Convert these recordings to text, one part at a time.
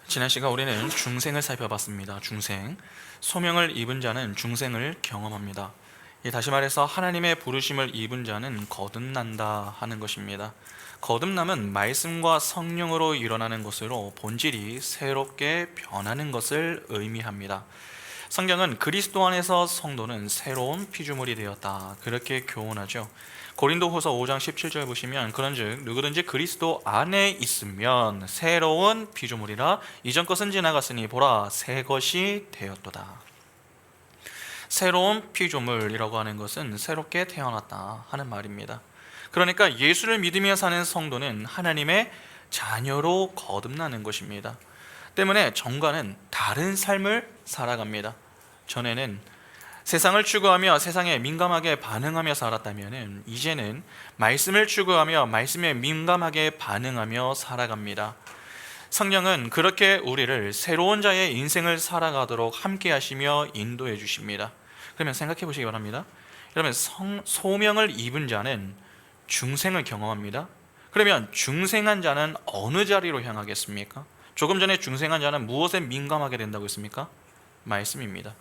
지난 시간 우리는 중생을 살펴봤습니다. 중생, 소명을 입은 자는 중생을 경험합니다. 다시 말해서 하나님의 부르심을 입은 자는 거듭난다 하는 것입니다. 거듭남은 말씀과 성령으로 일어나는 것으로 본질이 새롭게 변하는 것을 의미합니다. 성경은 그리스도 안에서 성도는 새로운 피조물이 되었다, 그렇게 교훈하죠. 고린도후서 5장 17절 보시면 그런즉 누구든지 그리스도 안에 있으면 새로운 피조물이라 이전 것은 지나갔으니 보라 새 것이 되었도다. 새로운 피조물이라고 하는 것은 새롭게 태어났다 하는 말입니다. 그러니까 예수를 믿으며 사는 성도는 하나님의 자녀로 거듭나는 것입니다. 때문에 전과는 다른 삶을 살아갑니다. 전에는 세상을 추구하며 세상에 민감하게 반응하며 살았다면 이제는 말씀을 추구하며 말씀에 민감하게 반응하며 살아갑니다. 성령은 그렇게 우리를 새로운 자의 인생을 살아가도록 함께 하시며 인도해 주십니다. 그러면 생각해 보시기 바랍니다. 여러분, 소명을 입은 자는 중생을 경험합니다. 그러면 중생한 자는 어느 자리로 향하겠습니까? 조금 전에 중생한 자는 무엇에 민감하게 된다고 했습니까? 말씀입니다.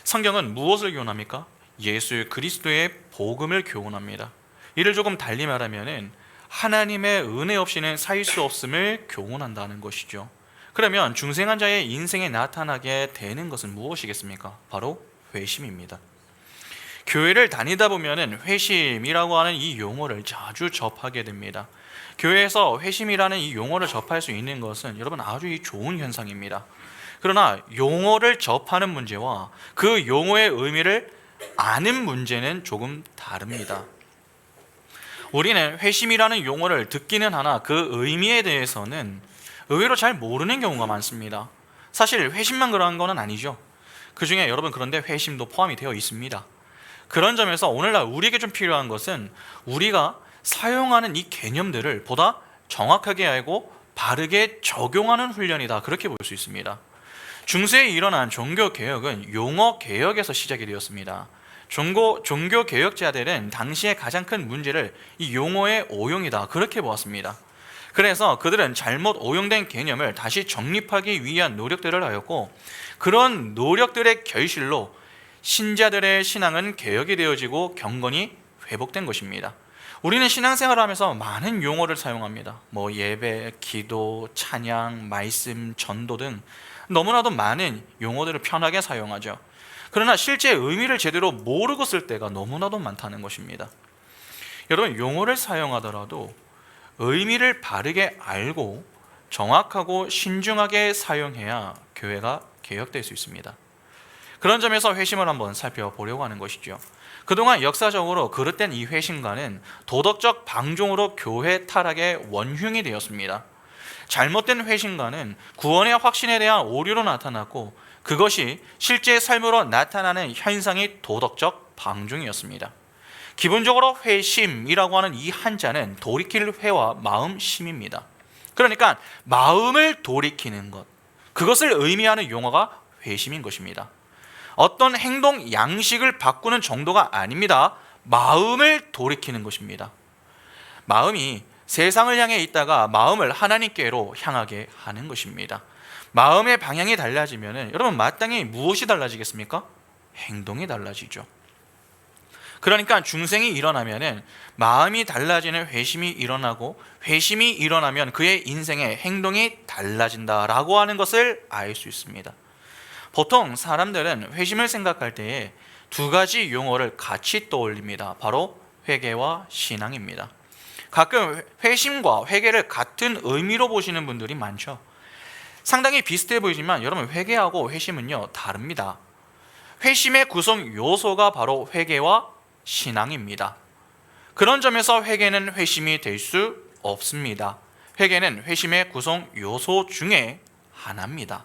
성경은 무엇을 교훈합니까? 예수 그리스도의 복음을 교훈합니다. 이를 조금 달리 말하면 하나님의 은혜 없이는 살 수 없음을 교훈한다는 것이죠. 그러면 중생한 자의 인생에 나타나게 되는 것은 무엇이겠습니까? 바로 회심입니다. 교회를 다니다 보면 회심이라고 하는 이 용어를 자주 접하게 됩니다. 교회에서 회심이라는 이 용어를 접할 수 있는 것은 여러분 아주 좋은 현상입니다. 그러나 용어를 접하는 문제와 그 용어의 의미를 아는 문제는 조금 다릅니다. 우리는 회심이라는 용어를 듣기는 하나 그 의미에 대해서는 의외로 잘 모르는 경우가 많습니다. 사실 회심만 그러한 건 아니죠. 그 중에 여러분 그런데 회심도 포함이 되어 있습니다. 그런 점에서 오늘날 우리에게 좀 필요한 것은 우리가 사용하는 이 개념들을 보다 정확하게 알고 바르게 적용하는 훈련이다, 그렇게 볼 수 있습니다. 중세에 일어난 종교개혁은 용어개혁에서 시작이 되었습니다. 종교개혁자들은 당시의 가장 큰 문제를 이 용어의 오용이다, 그렇게 보았습니다. 그래서 그들은 잘못 오용된 개념을 다시 정립하기 위한 노력들을 하였고, 그런 노력들의 결실로 신자들의 신앙은 개혁이 되어지고 경건이 회복된 것입니다. 우리는 신앙생활을 하면서 많은 용어를 사용합니다. 예배, 기도, 찬양, 말씀, 전도 등 너무나도 많은 용어들을 편하게 사용하죠. 그러나 실제 의미를 제대로 모르고 쓸 때가 너무나도 많다는 것입니다. 여러분, 용어를 사용하더라도 의미를 바르게 알고 정확하고 신중하게 사용해야 교회가 개혁될 수 있습니다. 그런 점에서 회심을 한번 살펴보려고 하는 것이죠. 그동안 역사적으로 그릇된 이 회심과는 도덕적 방종으로 교회 타락의 원흉이 되었습니다. 잘못된 회심과는 구원의 확신에 대한 오류로 나타났고, 그것이 실제 삶으로 나타나는 현상이 도덕적 방종이었습니다. 기본적으로 회심이라고 하는 이 한자는 돌이킬 회와 마음심입니다. 그러니까 마음을 돌이키는 것, 그것을 의미하는 용어가 회심인 것입니다. 어떤 행동 양식을 바꾸는 정도가 아닙니다. 마음을 돌이키는 것입니다. 마음이 세상을 향해 있다가 마음을 하나님께로 향하게 하는 것입니다. 마음의 방향이 달라지면 여러분 마땅히 무엇이 달라지겠습니까? 행동이 달라지죠. 그러니까 중생이 일어나면 마음이 달라지는 회심이 일어나고, 회심이 일어나면 그의 인생의 행동이 달라진다라고 하는 것을 알 수 있습니다. 보통 사람들은 회심을 생각할 때에 두 가지 용어를 같이 떠올립니다. 바로 회개와 신앙입니다. 가끔 회심과 회개를 같은 의미로 보시는 분들이 많죠. 상당히 비슷해 보이지만 여러분, 회개하고 회심은요 다릅니다. 회심의 구성 요소가 바로 회개와 신앙입니다. 그런 점에서 회개는 회심이 될 수 없습니다. 회개는 회심의 구성 요소 중에 하나입니다.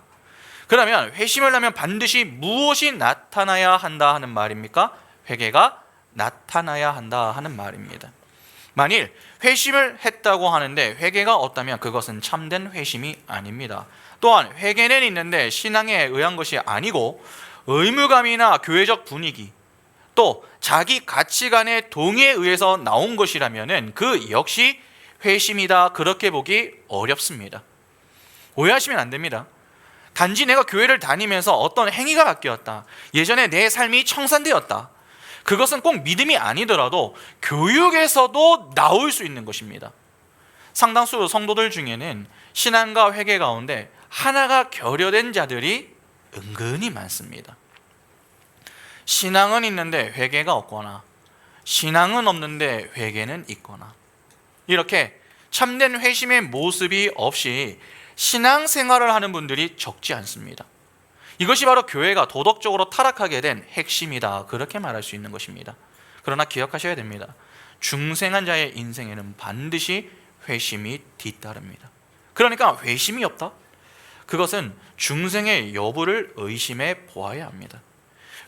그러면 회심을 하면 반드시 무엇이 나타나야 한다 하는 말입니까? 회개가 나타나야 한다 하는 말입니다. 만일 회심을 했다고 하는데 회개가 없다면 그것은 참된 회심이 아닙니다. 또한 회개는 있는데 신앙에 의한 것이 아니고 의무감이나 교회적 분위기, 또 자기 가치관의 동의에 의해서 나온 것이라면 그 역시 회심이다, 그렇게 보기 어렵습니다. 오해하시면 안 됩니다. 단지 내가 교회를 다니면서 어떤 행위가 바뀌었다, 예전에 내 삶이 청산되었다, 그것은 꼭 믿음이 아니더라도 교육에서도 나올 수 있는 것입니다. 상당수 성도들 중에는 신앙과 회개 가운데 하나가 결여된 자들이 은근히 많습니다. 신앙은 있는데 회개가 없거나, 신앙은 없는데 회개는 있거나, 이렇게 참된 회심의 모습이 없이 신앙생활을 하는 분들이 적지 않습니다. 이것이 바로 교회가 도덕적으로 타락하게 된 핵심이다, 그렇게 말할 수 있는 것입니다. 그러나 기억하셔야 됩니다. 중생한 자의 인생에는 반드시 회심이 뒤따릅니다. 그러니까 회심이 없다? 그것은 중생의 여부를 의심해 보아야 합니다.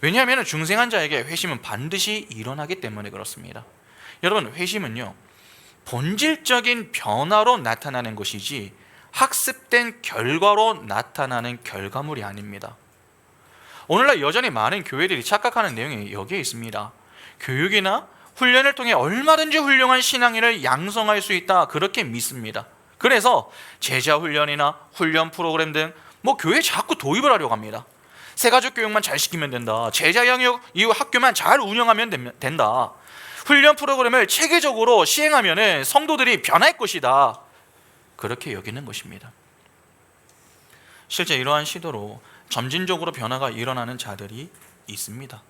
왜냐하면 중생한 자에게 회심은 반드시 일어나기 때문에 그렇습니다. 여러분, 회심은요, 본질적인 변화로 나타나는 것이지 학습된 결과로 나타나는 결과물이 아닙니다. 오늘날 여전히 많은 교회들이 착각하는 내용이 여기에 있습니다. 교육이나 훈련을 통해 얼마든지 훌륭한 신앙인을 양성할 수 있다, 그렇게 믿습니다. 그래서 제자 훈련이나 훈련 프로그램 등 교회에 자꾸 도입을 하려고 합니다. 새가족 교육만 잘 시키면 된다, 제자 양육 이후 학교만 잘 운영하면 된다, 훈련 프로그램을 체계적으로 시행하면 성도들이 변할 것이다, 그렇게 여기는 것입니다. 실제 이러한 시도로 점진적으로 변화가 일어나는 자들이 있습니다.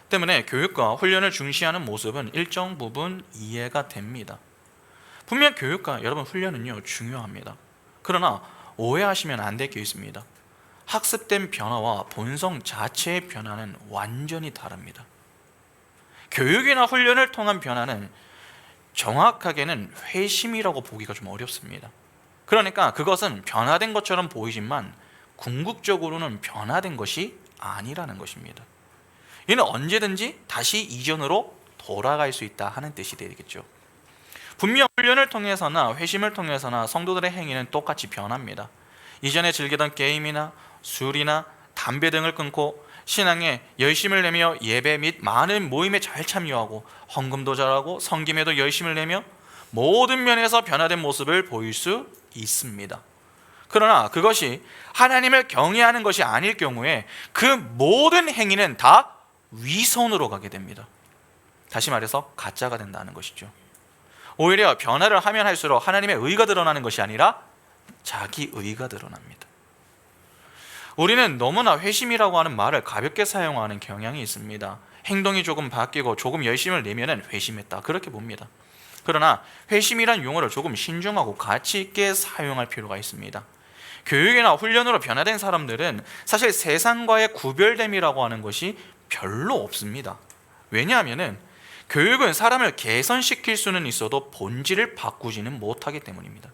때문에 교육과 훈련을 중시하는 모습은 일정 부분 이해가 됩니다. 분명 교육과 여러분 훈련은요, 중요합니다. 그러나 오해하시면 안 될 게 있습니다. 학습된 변화와 본성 자체의 변화는 완전히 다릅니다. 교육이나 훈련을 통한 변화는 정확하게는 회심이라고 보기가 좀 어렵습니다. 그러니까 그것은 변화된 것처럼 보이지만 궁극적으로는 변화된 것이 아니라는 것입니다. 이는 언제든지 다시 이전으로 돌아갈 수 있다 하는 뜻이 되겠죠. 분명 훈련을 통해서나 회심을 통해서나 성도들의 행위는 똑같이 변합니다. 이전에 즐기던 게임이나 술이나 담배 등을 끊고 신앙에 열심을 내며 예배 및 많은 모임에 잘 참여하고 헌금도 잘하고 섬김에도 열심을 내며 모든 면에서 변화된 모습을 보일 수 있습니다. 그러나 그것이 하나님을 경외하는 것이 아닐 경우에 그 모든 행위는 다 위선으로 가게 됩니다. 다시 말해서 가짜가 된다는 것이죠. 오히려 변화를 하면 할수록 하나님의 의가 드러나는 것이 아니라 자기 의가 드러납니다. 우리는 너무나 회심이라고 하는 말을 가볍게 사용하는 경향이 있습니다. 행동이 조금 바뀌고 조금 열심을 내면 회심했다, 그렇게 봅니다. 그러나 회심이란 용어를 조금 신중하고 가치 있게 사용할 필요가 있습니다. 교육이나 훈련으로 변화된 사람들은 사실 세상과의 구별됨이라고 하는 것이 별로 없습니다. 왜냐하면 교육은 사람을 개선시킬 수는 있어도 본질을 바꾸지는 못하기 때문입니다.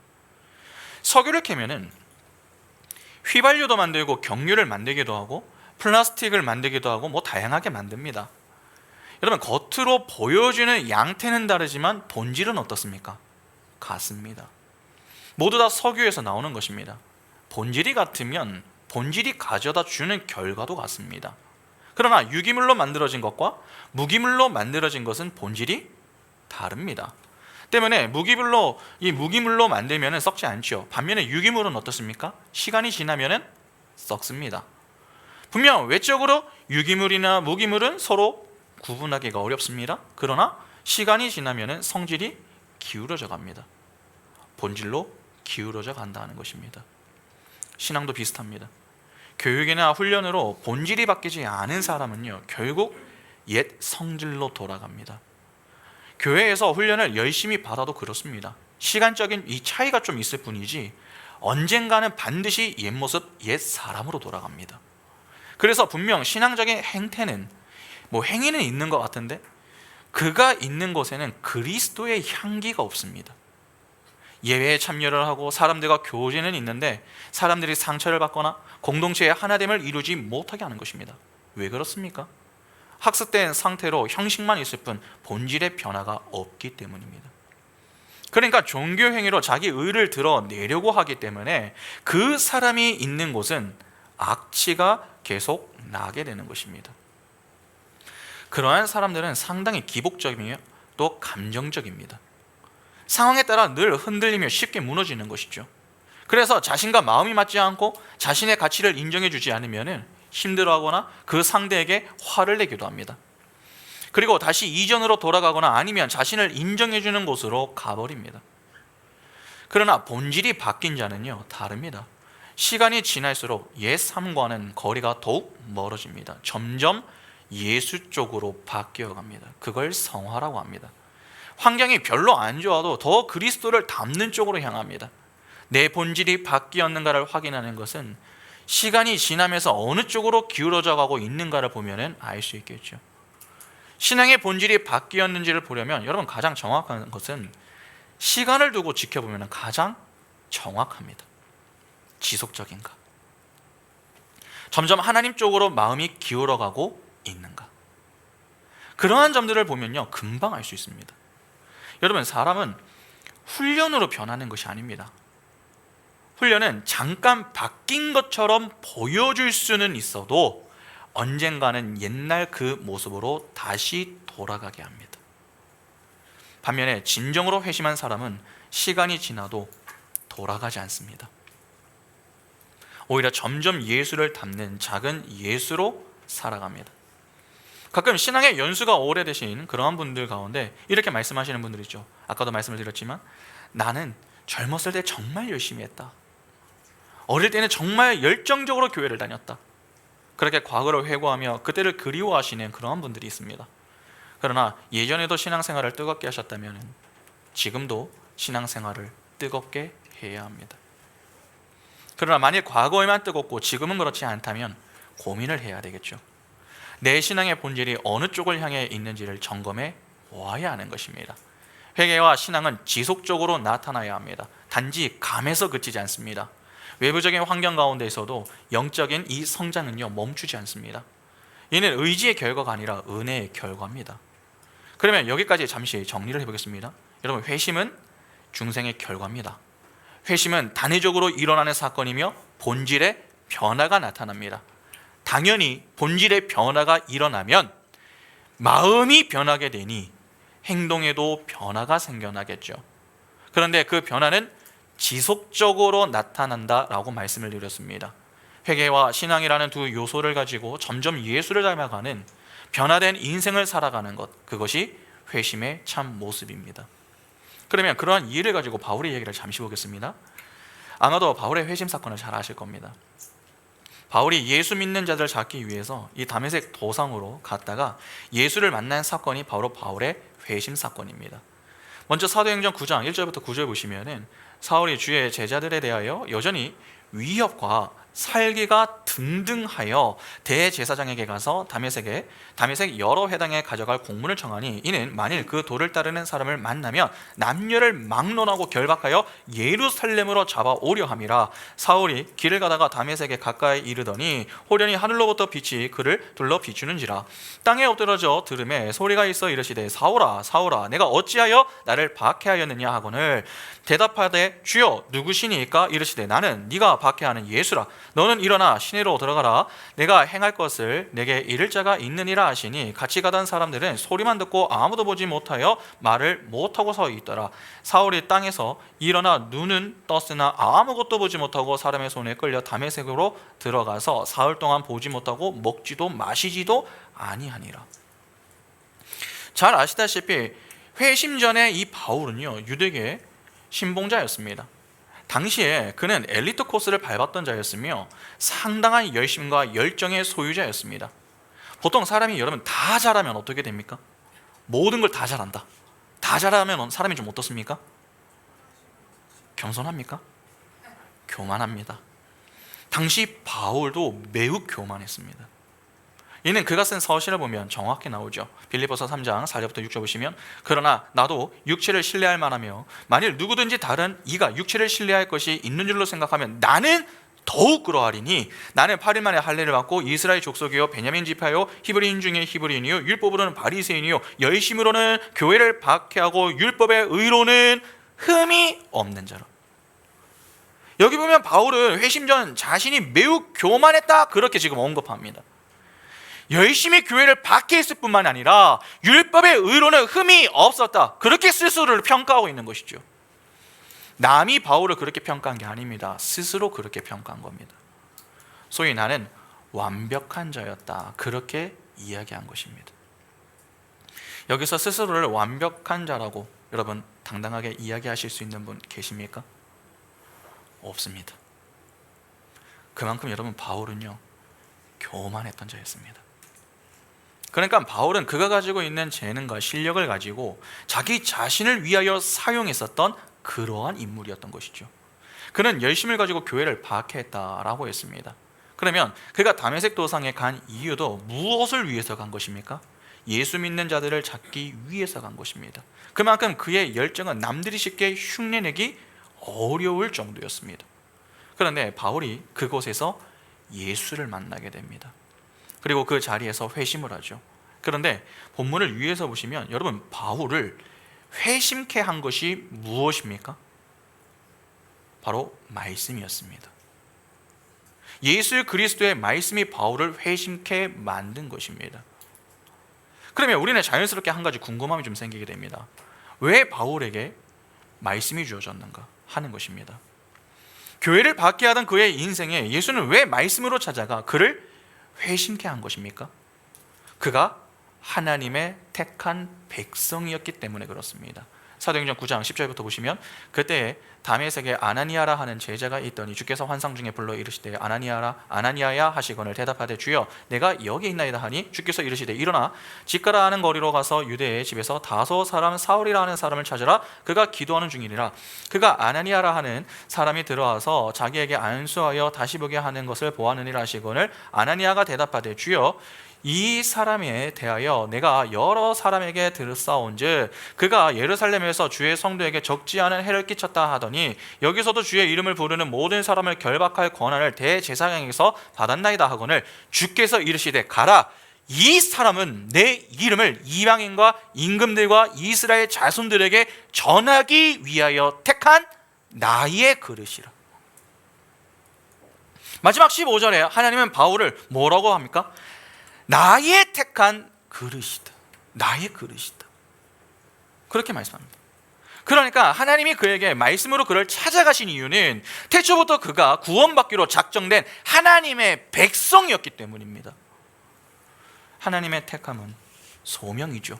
석유를 캐면은 휘발유도 만들고 경유를 만들기도 하고 플라스틱을 만들기도 하고 다양하게 만듭니다. 여러분, 겉으로 보여주는 양태는 다르지만 본질은 어떻습니까? 같습니다. 모두 다 석유에서 나오는 것입니다. 본질이 같으면 본질이 가져다 주는 결과도 같습니다. 그러나 유기물로 만들어진 것과 무기물로 만들어진 것은 본질이 다릅니다. 때문에 무기물로 만들면 썩지 않죠. 반면에 유기물은 어떻습니까? 시간이 지나면 썩습니다. 분명 외적으로 유기물이나 무기물은 서로 구분하기가 어렵습니다. 그러나 시간이 지나면 성질이 기울어져 갑니다. 본질로 기울어져 간다는 것입니다. 신앙도 비슷합니다. 교육이나 훈련으로 본질이 바뀌지 않은 사람은요, 결국 옛 성질로 돌아갑니다. 교회에서 훈련을 열심히 받아도 그렇습니다. 시간적인 이 차이가 좀 있을 뿐이지 언젠가는 반드시 옛 모습, 옛 사람으로 돌아갑니다. 그래서 분명 신앙적인 행태는 행위는 있는 것 같은데 그가 있는 곳에는 그리스도의 향기가 없습니다. 예배에 참여를 하고 사람들과 교제는 있는데 사람들이 상처를 받거나 공동체의 하나됨을 이루지 못하게 하는 것입니다. 왜 그렇습니까? 학습된 상태로 형식만 있을 뿐 본질의 변화가 없기 때문입니다. 그러니까 종교 행위로 자기 의를 드러내려고 하기 때문에 그 사람이 있는 곳은 악취가 계속 나게 되는 것입니다. 그러한 사람들은 상당히 기복적이며 또 감정적입니다. 상황에 따라 늘 흔들리며 쉽게 무너지는 것이죠. 그래서 자신과 마음이 맞지 않고 자신의 가치를 인정해 주지 않으면 힘들어하거나 그 상대에게 화를 내기도 합니다. 그리고 다시 이전으로 돌아가거나 아니면 자신을 인정해 주는 곳으로 가버립니다. 그러나 본질이 바뀐 자는요, 다릅니다. 시간이 지날수록 옛 삶과는 거리가 더욱 멀어집니다. 점점 예수 쪽으로 바뀌어갑니다. 그걸 성화라고 합니다. 환경이 별로 안 좋아도 더 그리스도를 닮는 쪽으로 향합니다. 내 본질이 바뀌었는가를 확인하는 것은 시간이 지나면서 어느 쪽으로 기울어져 가고 있는가를 보면 알 수 있겠죠. 신앙의 본질이 바뀌었는지를 보려면 여러분 가장 정확한 것은 시간을 두고 지켜보면 가장 정확합니다. 지속적인가? 점점 하나님 쪽으로 마음이 기울어가고 있는가? 그러한 점들을 보면요, 금방 알 수 있습니다. 여러분, 사람은 훈련으로 변하는 것이 아닙니다. 훈련은 잠깐 바뀐 것처럼 보여줄 수는 있어도 언젠가는 옛날 그 모습으로 다시 돌아가게 합니다. 반면에 진정으로 회심한 사람은 시간이 지나도 돌아가지 않습니다. 오히려 점점 예수를 닮는 작은 예수로 살아갑니다. 가끔 신앙의 연수가 오래되신 그러한 분들 가운데 이렇게 말씀하시는 분들 있죠. 아까도 말씀을 드렸지만 나는 젊었을 때 정말 열심히 했다. 어릴 때는 정말 열정적으로 교회를 다녔다. 그렇게 과거를 회고하며 그때를 그리워하시는 그러한 분들이 있습니다. 그러나 예전에도 신앙생활을 뜨겁게 하셨다면 지금도 신앙생활을 뜨겁게 해야 합니다. 그러나 만일 과거에만 뜨겁고 지금은 그렇지 않다면 고민을 해야 되겠죠. 내 신앙의 본질이 어느 쪽을 향해 있는지를 점검해 보아야 하는 것입니다. 회개와 신앙은 지속적으로 나타나야 합니다. 단지 감에서 그치지 않습니다. 외부적인 환경 가운데에서도 영적인 이 성장은요, 멈추지 않습니다. 이는 의지의 결과가 아니라 은혜의 결과입니다. 그러면 여기까지 잠시 정리를 해보겠습니다. 여러분, 회심은 중생의 결과입니다. 회심은 단회적으로 일어나는 사건이며 본질의 변화가 나타납니다. 당연히 본질의 변화가 일어나면 마음이 변하게 되니 행동에도 변화가 생겨나겠죠. 그런데 그 변화는 지속적으로 나타난다라고 말씀을 드렸습니다. 회개와 신앙이라는 두 요소를 가지고 점점 예수를 닮아가는 변화된 인생을 살아가는 것, 그것이 회심의 참 모습입니다. 그러면 그러한 이해를 가지고 바울의 얘기를 잠시 보겠습니다. 아마도 바울의 회심 사건을 잘 아실 겁니다. 바울이 예수 믿는 자들을 잡기 위해서 이 다메섹 도상으로 갔다가 예수를 만난 사건이 바로 바울의 회심 사건입니다. 먼저 사도행전 9장 1절부터 9절 보시면은 사울이 주의 제자들에 대하여 여전히 위협과 살기가 등등하여 대제사장에게 가서 다메섹 여러 회당에 가져갈 공문을 청하니 이는 만일 그 도를 따르는 사람을 만나면 남녀를 막론하고 결박하여 예루살렘으로 잡아오려 함이라. 사울이 길을 가다가 다메섹에 가까이 이르더니 호련히 하늘로부터 빛이 그를 둘러 비추는지라. 땅에 엎드러져 들음에 소리가 있어 이르시되 사울아 사울아 내가 어찌하여 나를 박해하였느냐 하거늘 대답하되 주여 누구시니까? 이르시되 나는 네가 박해하는 예수라. 너는 일어나 시내로 들어가라. 내가 행할 것을 내게 이를 자가 있느니라 하시니 같이 가던 사람들은 소리만 듣고 아무도 보지 못하여 말을 못하고 서 있더라. 사울이 땅에서 일어나 눈은 떴으나 아무것도 보지 못하고 사람의 손에 끌려 다메섹으로 들어가서 사흘 동안 보지 못하고 먹지도 마시지도 아니하니라. 잘 아시다시피 회심 전에 이 바울은요, 유대계 신봉자였습니다. 당시에 그는 엘리트 코스를 밟았던 자였으며 상당한 열심과 열정의 소유자였습니다. 보통 사람이 여러분 다 잘하면 어떻게 됩니까? 모든 걸 다 잘한다. 다 잘하면 사람이 좀 어떻습니까? 겸손합니까? 교만합니다. 당시 바울도 매우 교만했습니다. 이는 그가 쓴 서신을 보면 정확히 나오죠. 빌립보서 3장 4절부터 6절 보시면 그러나 나도 육체를 신뢰할 만하며 만일 누구든지 다른 이가 육체를 신뢰할 것이 있는 줄로 생각하면 나는 더욱 그러하리니 나는 8일 만에 할례를 받고 이스라엘 족속이요 베냐민 지파요 히브리인 중에 히브리인이요 율법으로는 바리새인이요 열심으로는 교회를 박해하고 율법의 의로는 흠이 없는 자라. 여기 보면 바울은 회심 전 자신이 매우 교만했다 그렇게 지금 언급합니다. 열심히 교회를 박해했을 뿐만 아니라 율법의 의로는 흠이 없었다 그렇게 스스로를 평가하고 있는 것이죠. 남이 바울을 그렇게 평가한 게 아닙니다. 스스로 그렇게 평가한 겁니다. 소위 나는 완벽한 자였다, 그렇게 이야기한 것입니다. 여기서 스스로를 완벽한 자라고 여러분 당당하게 이야기하실 수 있는 분 계십니까? 없습니다. 그만큼 여러분 바울은요 교만했던 자였습니다. 그러니까 바울은 그가 가지고 있는 재능과 실력을 가지고 자기 자신을 위하여 사용했었던 그러한 인물이었던 것이죠. 그는 열심을 가지고 교회를 박해했다라고 했습니다. 그러면 그가 다메섹 도상에 간 이유도 무엇을 위해서 간 것입니까? 예수 믿는 자들을 잡기 위해서 간 것입니다. 그만큼 그의 열정은 남들이 쉽게 흉내내기 어려울 정도였습니다. 그런데 바울이 그곳에서 예수를 만나게 됩니다. 그리고 그 자리에서 회심을 하죠. 그런데 본문을 위에서 보시면 여러분 바울을 회심케 한 것이 무엇입니까? 바로 말씀이었습니다. 예수 그리스도의 말씀이 바울을 회심케 만든 것입니다. 그러면 우리는 자연스럽게 한 가지 궁금함이 좀 생기게 됩니다. 왜 바울에게 말씀이 주어졌는가 하는 것입니다. 교회를 박해하던 그의 인생에 예수는 왜 말씀으로 찾아가 그를 회심케 한 것입니까? 그가 하나님의 택한 백성이었기 때문에 그렇습니다. 사도행전 9장 10절부터 보시면 그때에 다메섹에 아나니아라 하는 제자가 있더니 주께서 환상 중에 불러 이르시되 아나니아야 하시거늘 대답하되 주여 내가 여기 있나이다 하니 주께서 이르시되 일어나 직가라 하는 거리로 가서 유대의 집에서 다소 사람 사울이라 하는 사람을 찾으라. 그가 기도하는 중이니라. 그가 아나니아라 하는 사람이 들어와서 자기에게 안수하여 다시 보게 하는 것을 보았느니라 하시거늘 아나니아가 대답하되 주여 이 사람에 대하여 내가 여러 사람에게 들었사온즉 그가 예루살렘에서 주의 성도에게 적지 않은 해를 끼쳤다 하더니 여기서도 주의 이름을 부르는 모든 사람을 결박할 권한을 대제사장에게서 받았나이다 하거늘 주께서 이르시되 가라. 이 사람은 내 이름을 이방인과 임금들과 이스라엘 자손들에게 전하기 위하여 택한 나의 그릇이라. 마지막 15절에 하나님은 바울을 뭐라고 합니까? 나의 택한 그릇이다. 나의 그릇이다. 그렇게 말씀합니다. 그러니까 하나님이 그에게 말씀으로 그를 찾아가신 이유는 태초부터 그가 구원받기로 작정된 하나님의 백성이었기 때문입니다. 하나님의 택함은 소명이죠.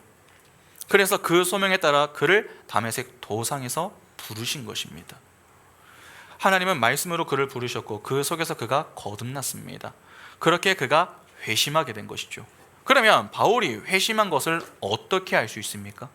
그래서 그 소명에 따라 그를 다메섹 도상에서 부르신 것입니다. 하나님은 말씀으로 그를 부르셨고 그 속에서 그가 거듭났습니다. 그렇게 그가 회심하게 된 것이죠. 그러면 바울이 회심한 것을 어떻게 알 수 있습니까?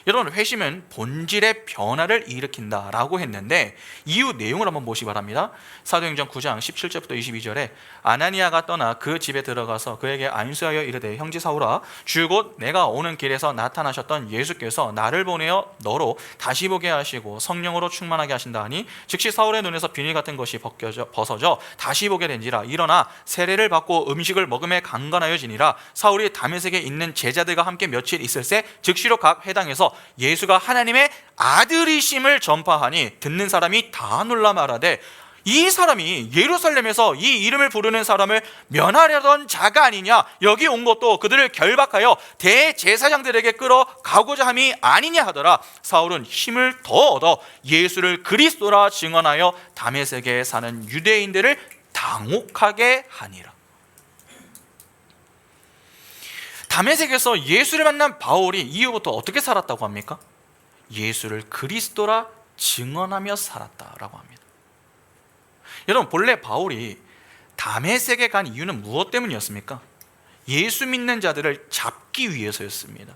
여러분 회심은 본질의 변화를 일으킨다라고 했는데 이후 내용을 한번 보시기 바랍니다. 사도행전 9장 17절부터 22절에 아나니아가 떠나 그 집에 들어가서 그에게 안수하여 이르되 형제 사울아 주 곧 내가 오는 길에서 나타나셨던 예수께서 나를 보내어 너로 다시 보게 하시고 성령으로 충만하게 하신다 하니 즉시 사울의 눈에서 비닐 같은 것이 벗어져 다시 보게 된지라. 일어나 세례를 받고 음식을 먹음에 강건하여지니라. 사울이 다메섹에 있는 제자들과 함께 며칠 있을새 즉시로 각 회당에서 예수가 하나님의 아들이심을 전파하니 듣는 사람이 다 놀라 말하되 이 사람이 예루살렘에서 이 이름을 부르는 사람을 면하려던 자가 아니냐. 여기 온 것도 그들을 결박하여 대제사장들에게 끌어가고자 함이 아니냐 하더라. 사울은 힘을 더 얻어 예수를 그리스도라 증언하여 다메섹에 사는 유대인들을 당혹하게 하니라. 다메섹에서 예수를 만난 바울이 이후부터 어떻게 살았다고 합니까? 예수를 그리스도라 증언하며 살았다라고 합니다. 여러분 본래 바울이 다메섹에 간 이유는 무엇 때문이었습니까? 예수 믿는 자들을 잡기 위해서였습니다.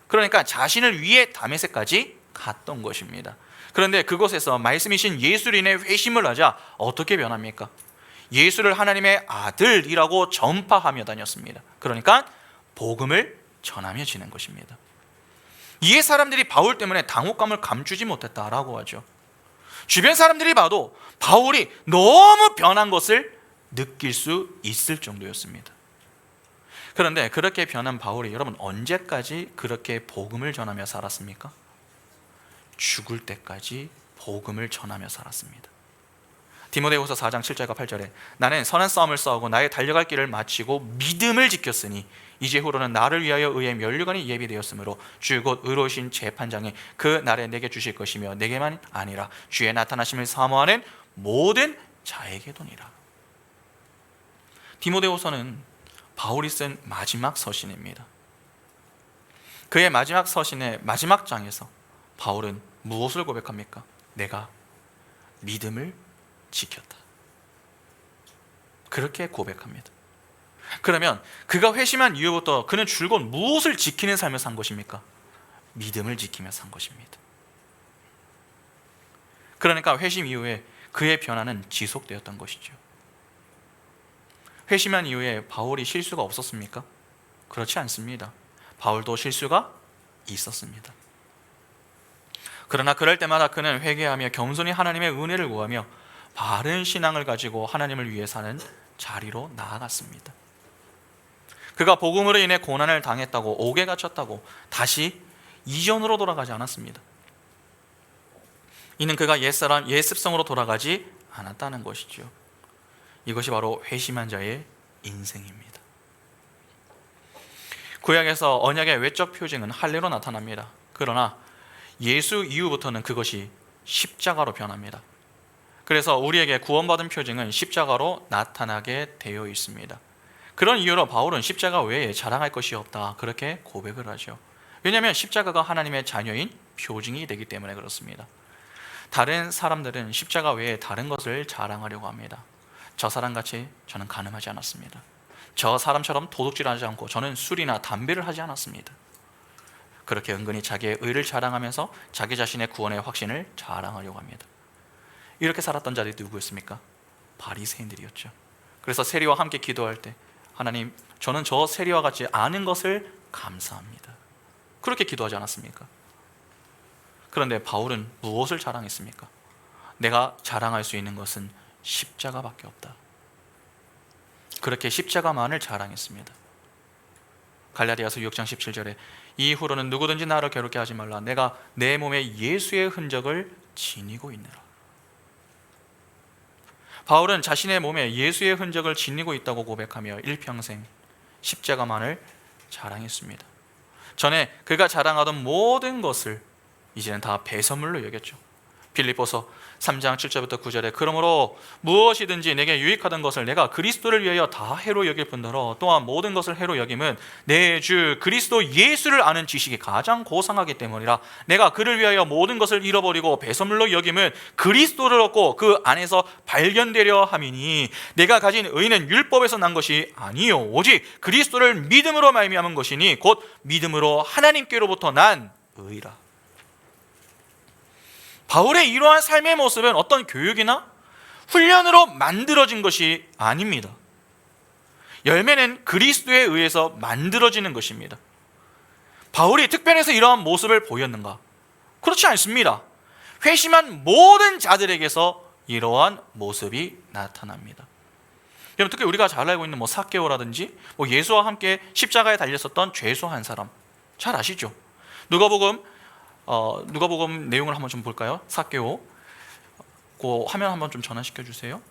그러니까 자신을 위해 다메섹까지 갔던 것입니다. 그런데 그곳에서 말씀이신 예수로 인해 회심을 하자 어떻게 변합니까? 예수를 하나님의 아들이라고 전파하며 다녔습니다. 그러니까 복음을 전하며 지낸 것입니다. 이에 사람들이 바울 때문에 당혹감을 감추지 못했다라고 하죠. 주변 사람들이 봐도 바울이 너무 변한 것을 느낄 수 있을 정도였습니다. 그런데 그렇게 변한 바울이 여러분 언제까지 그렇게 복음을 전하며 살았습니까? 죽을 때까지 복음을 전하며 살았습니다. 디모데후서 4장 7절과 8절에 나는 선한 싸움을 싸우고 나의 달려갈 길을 마치고 믿음을 지켰으니 이제 후로는 나를 위하여 의의 면류관이 예비되었으므로 주 곧 의로우신 재판장이 그 날에 내게 주실 것이며 내게만 아니라 주의 나타나심을 사모하는 모든 자에게도니라. 디모데후서는 바울이 쓴 마지막 서신입니다. 그의 마지막 서신의 마지막 장에서 바울은 무엇을 고백합니까? 내가 믿음을 지켰다. 그렇게 고백합니다. 그러면 그가 회심한 이후부터 그는 줄곧 무엇을 지키는 삶을 산 것입니까? 믿음을 지키며 산 것입니다. 그러니까 회심 이후에 그의 변화는 지속되었던 것이죠. 회심한 이후에 바울이 실수가 없었습니까? 그렇지 않습니다. 바울도 실수가 있었습니다. 그러나 그럴 때마다 그는 회개하며 겸손히 하나님의 은혜를 구하며 바른 신앙을 가지고 하나님을 위해 사는 자리로 나아갔습니다. 그가 복음으로 인해 고난을 당했다고 옥에 갇혔다고 다시 이전으로 돌아가지 않았습니다. 이는 그가 옛사람 옛습성으로 돌아가지 않았다는 것이죠. 이것이 바로 회심한 자의 인생입니다. 구약에서 언약의 외적 표징은 할례로 나타납니다. 그러나 예수 이후부터는 그것이 십자가로 변합니다. 그래서 우리에게 구원받은 표징은 십자가로 나타나게 되어 있습니다. 그런 이유로 바울은 십자가 외에 자랑할 것이 없다, 그렇게 고백을 하죠. 왜냐하면 십자가가 하나님의 자녀인 표징이 되기 때문에 그렇습니다. 다른 사람들은 십자가 외에 다른 것을 자랑하려고 합니다. 저 사람같이 저는 간음하지 않았습니다. 저 사람처럼 도둑질하지 않고 저는 술이나 담배를 하지 않았습니다. 그렇게 은근히 자기의 의를 자랑하면서 자기 자신의 구원의 확신을 자랑하려고 합니다. 이렇게 살았던 자들이 누구였습니까? 바리새인들이었죠. 그래서 세리와 함께 기도할 때 하나님, 저는 저 세리와 같이 아는 것을 감사합니다, 그렇게 기도하지 않았습니까? 그런데 바울은 무엇을 자랑했습니까? 내가 자랑할 수 있는 것은 십자가밖에 없다. 그렇게 십자가만을 자랑했습니다. 갈라디아서 6장 17절에 이후로는 누구든지 나를 괴롭게 하지 말라. 내가 내 몸에 예수의 흔적을 지니고 있느라. 바울은 자신의 몸에 예수의 흔적을 지니고 있다고 고백하며 일평생 십자가만을 자랑했습니다. 전에 그가 자랑하던 모든 것을 이제는 다 배설물로 여겼죠. 빌립보서 3장 7절부터 9절에 그러므로 무엇이든지 내게 유익하던 것을 내가 그리스도를 위하여 다 해로 여길 뿐더러 또한 모든 것을 해로 여김은 내 주 그리스도 예수를 아는 지식이 가장 고상하기 때문이라. 내가 그를 위하여 모든 것을 잃어버리고 배설물로 여김은 그리스도를 얻고 그 안에서 발견되려 함이니 내가 가진 의는 율법에서 난 것이 아니요 오직 그리스도를 믿음으로 말미암은 것이니 곧 믿음으로 하나님께로부터 난 의라. 바울의 이러한 삶의 모습은 어떤 교육이나 훈련으로 만들어진 것이 아닙니다. 열매는 그리스도에 의해서 만들어지는 것입니다. 바울이 특별해서 이러한 모습을 보였는가? 그렇지 않습니다. 회심한 모든 자들에게서 이러한 모습이 나타납니다. 여러분, 특히 우리가 잘 알고 있는 삭개오라든지 예수와 함께 십자가에 달렸었던 죄수한 사람 잘 아시죠? 누가복음 내용을 한번 좀 볼까요? 삭개오, 그 화면 한번 좀 전환시켜 주세요.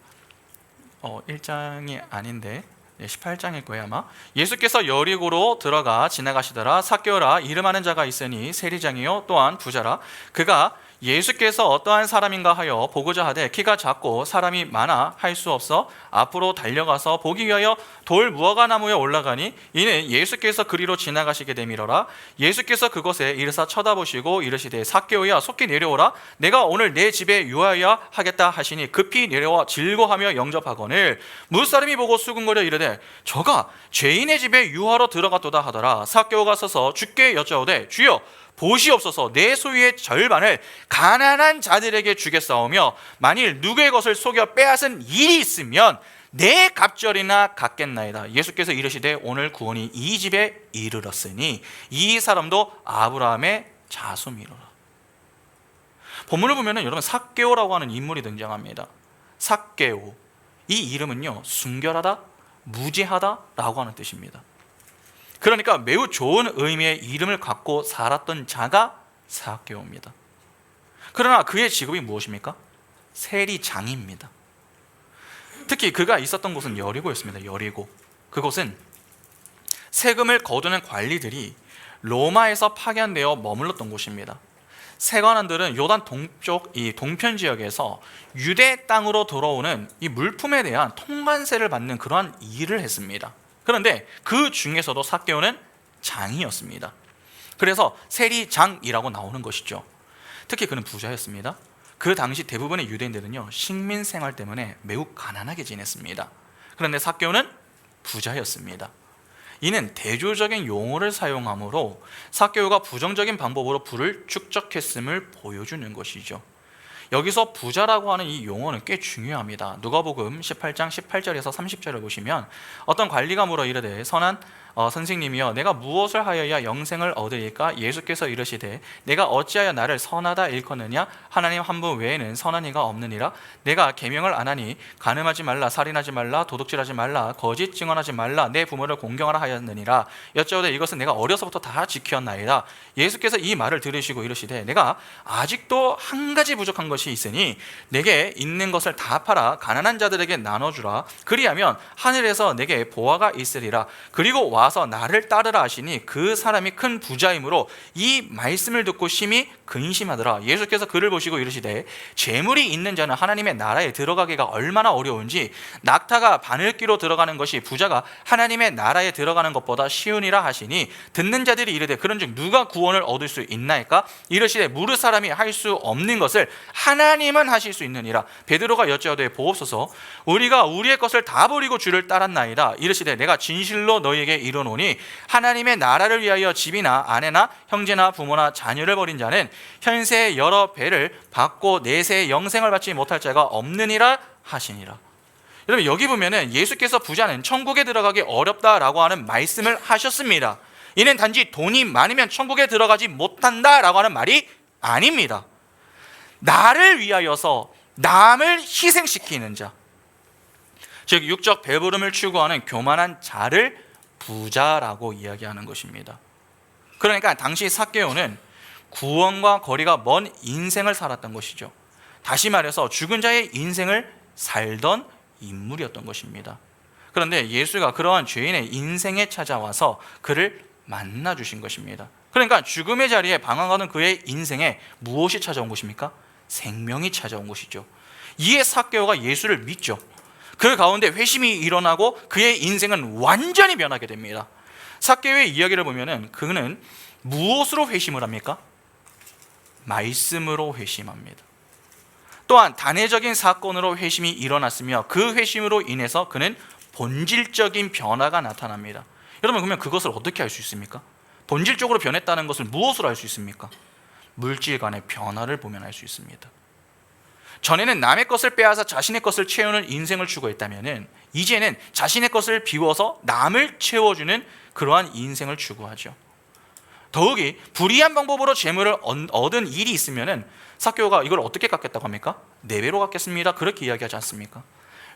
1장이 아닌데 18장일 거예요 아마. 예수께서 여리고로 들어가 지나가시더라. 삭개오라 이름하는 자가 있으니 세리장이요 또한 부자라. 그가 예수께서 어떠한 사람인가 하여 보고자 하되 키가 작고 사람이 많아 할 수 없어 앞으로 달려가서 보기 위하여 돌 무화과 나무에 올라가니 이는 예수께서 그리로 지나가시게 됨이로라. 예수께서 그곳에 이르사 쳐다보시고 이르시되 삭개오야 속히 내려오라. 내가 오늘 내 집에 유하여야 하겠다 하시니 급히 내려와 질거하며 영접하거늘 무사람이 보고 수군거려 이르되 저가 죄인의 집에 유하러 들어갔도다 하더라. 삭개오가 서서 주께 여짜오되 주여 보시옵소서 내 소유의 절반을 가난한 자들에게 주겠사오며 만일 누구의 것을 속여 빼앗은 일이 있으면 내 갑절이나 갚겠나이다. 예수께서 이르시되 오늘 구원이 이 집에 이르렀으니 이 사람도 아브라함의 자손이로라. 본문을 보면 여러분 삭개오라고 하는 인물이 등장합니다. 삭개오, 이 이름은요 순결하다, 무죄하다라고 하는 뜻입니다. 그러니까 매우 좋은 의미의 이름을 갖고 살았던 자가 삭개오입니다. 그러나 그의 직업이 무엇입니까? 세리장입니다. 특히 그가 있었던 곳은 여리고였습니다. 여리고. 그곳은 세금을 거두는 관리들이 로마에서 파견되어 머물렀던 곳입니다. 세관원들은 요단 동쪽 이 동편 지역에서 유대 땅으로 들어오는 이 물품에 대한 통관세를 받는 그러한 일을 했습니다. 그런데 그 중에서도 삭개오는 장이었습니다. 그래서 세리장이라고 나오는 것이죠. 특히 그는 부자였습니다. 그 당시 대부분의 유대인들은요, 식민 생활 때문에 매우 가난하게 지냈습니다. 그런데 삭개오는 부자였습니다. 이는 대조적인 용어를 사용하므로 삭개오가 부정적인 방법으로 부를 축적했음을 보여주는 것이죠. 여기서 부자라고 하는 이 용어는 꽤 중요합니다. 누가복음 18장 18절에서 30절을 보시면 어떤 관리가 물어 이르되 선한 선생님이여 내가 무엇을 하여야 영생을 얻으리까? 예수께서 이르시되 내가 어찌하여 나를 선하다 일컫느냐? 하나님 한 분 외에는 선한 이가 없느니라. 내가 계명을 안 하니 간음하지 말라, 살인하지 말라, 도둑질하지 말라, 거짓 증언하지 말라, 내 부모를 공경하라 하였느니라. 여짜오되 이것은 내가 어려서부터 다 지켰나이다. 예수께서 이 말을 들으시고 이르시되 내가 아직도 한 가지 부족한 것이 있으니 내게 있는 것을 다 팔아 가난한 자들에게 나눠주라. 그리하면 하늘에서 내게 보화가 있으리라. 그리고 와서 나를 따르라 하시니 그 사람이 큰 부자이므로 이 말씀을 듣고 심히 근심하더라. 예수께서 그를 보시고 이르시되 재물이 있는 자는 하나님의 나라에 들어가기가 얼마나 어려운지 낙타가 바늘귀로 들어가는 것이 부자가 하나님의 나라에 들어가는 것보다 쉬우니라 하시니 듣는 자들이 이르되 그런즉 누가 구원을 얻을 수 있나이까? 이르시되 무릇 사람이 할 수 없는 것을 하나님은 하실 수 있느니라. 베드로가 여짜오되 보옵소서 우리가 우리의 것을 다 버리고 주를 따랐나이다. 이르시되 내가 진실로 너희에게 이르노니 하나님의 나라를 위하여 집이나 아내나 형제나 부모나 자녀를 버린 자는 현세의 여러 배를 받고 내세의 영생을 받지 못할 자가 없느니라 하시니라. 여러분 여기 보면은 예수께서 부자는 천국에 들어가기 어렵다라고 하는 말씀을 하셨습니다. 이는 단지 돈이 많으면 천국에 들어가지 못한다라고 하는 말이 아닙니다. 나를 위하여서 남을 희생시키는 자, 즉 육적 배부름을 추구하는 교만한 자를 부자라고 이야기하는 것입니다. 그러니까 당시 삭개오는 구원과 거리가 먼 인생을 살았던 것이죠. 다시 말해서 죽은 자의 인생을 살던 인물이었던 것입니다. 그런데 예수가 그러한 죄인의 인생에 찾아와서 그를 만나주신 것입니다. 그러니까 죽음의 자리에 방황하는 그의 인생에 무엇이 찾아온 것입니까? 생명이 찾아온 것이죠. 이에 삭개오가 예수를 믿죠. 그 가운데 회심이 일어나고 그의 인생은 완전히 변하게 됩니다. 삭개오의 이야기를 보면은 그는 무엇으로 회심을 합니까? 말씀으로 회심합니다. 또한 단회적인 사건으로 회심이 일어났으며 그 회심으로 인해서 그는 본질적인 변화가 나타납니다. 여러분 그러면 그것을 어떻게 알 수 있습니까? 본질적으로 변했다는 것을 무엇으로 알 수 있습니까? 물질 간의 변화를 보면 알 수 있습니다. 전에는 남의 것을 빼앗아 자신의 것을 채우는 인생을 추구했다면 이제는 자신의 것을 비워서 남을 채워주는 그러한 인생을 추구하죠. 더욱이 불의한 방법으로 재물을 얻은 일이 있으면 삭개오가 이걸 어떻게 갚겠다고 합니까? 4배로 갚겠습니다. 그렇게 이야기하지 않습니까?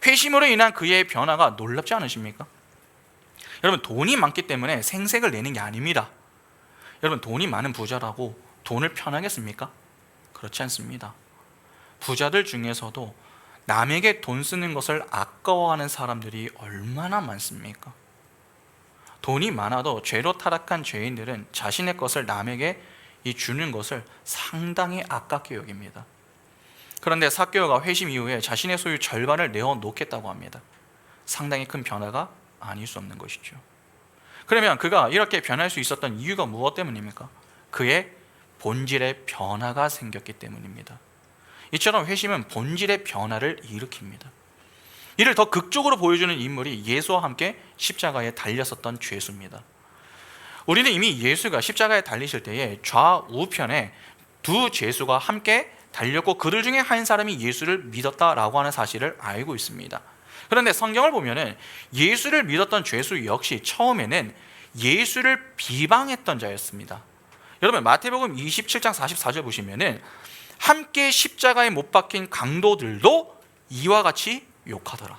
회심으로 인한 그의 변화가 놀랍지 않으십니까? 여러분 돈이 많기 때문에 생색을 내는 게 아닙니다. 여러분 돈이 많은 부자라고 돈을 편하게 씁니까? 그렇지 않습니다. 부자들 중에서도 남에게 돈 쓰는 것을 아까워하는 사람들이 얼마나 많습니까? 돈이 많아도 죄로 타락한 죄인들은 자신의 것을 남에게 주는 것을 상당히 아깝게 여깁니다. 그런데 삭개오가 회심 이후에 자신의 소유 절반을 내어놓겠다고 합니다. 상당히 큰 변화가 아닐 수 없는 것이죠. 그러면 그가 이렇게 변할 수 있었던 이유가 무엇 때문입니까? 그의 본질의 변화가 생겼기 때문입니다. 이처럼 회심은 본질의 변화를 일으킵니다. 이를 더 극적으로 보여주는 인물이 예수와 함께 십자가에 달렸었던 죄수입니다. 우리는 이미 예수가 십자가에 달리실 때에 좌우편에 두 죄수가 함께 달렸고 그들 중에 한 사람이 예수를 믿었다라고 하는 사실을 알고 있습니다. 그런데 성경을 보면은 예수를 믿었던 죄수 역시 처음에는 예수를 비방했던 자였습니다. 여러분 마태복음 27장 44절 보시면은 함께 십자가에 못 박힌 강도들도 이와 같이 욕하더라.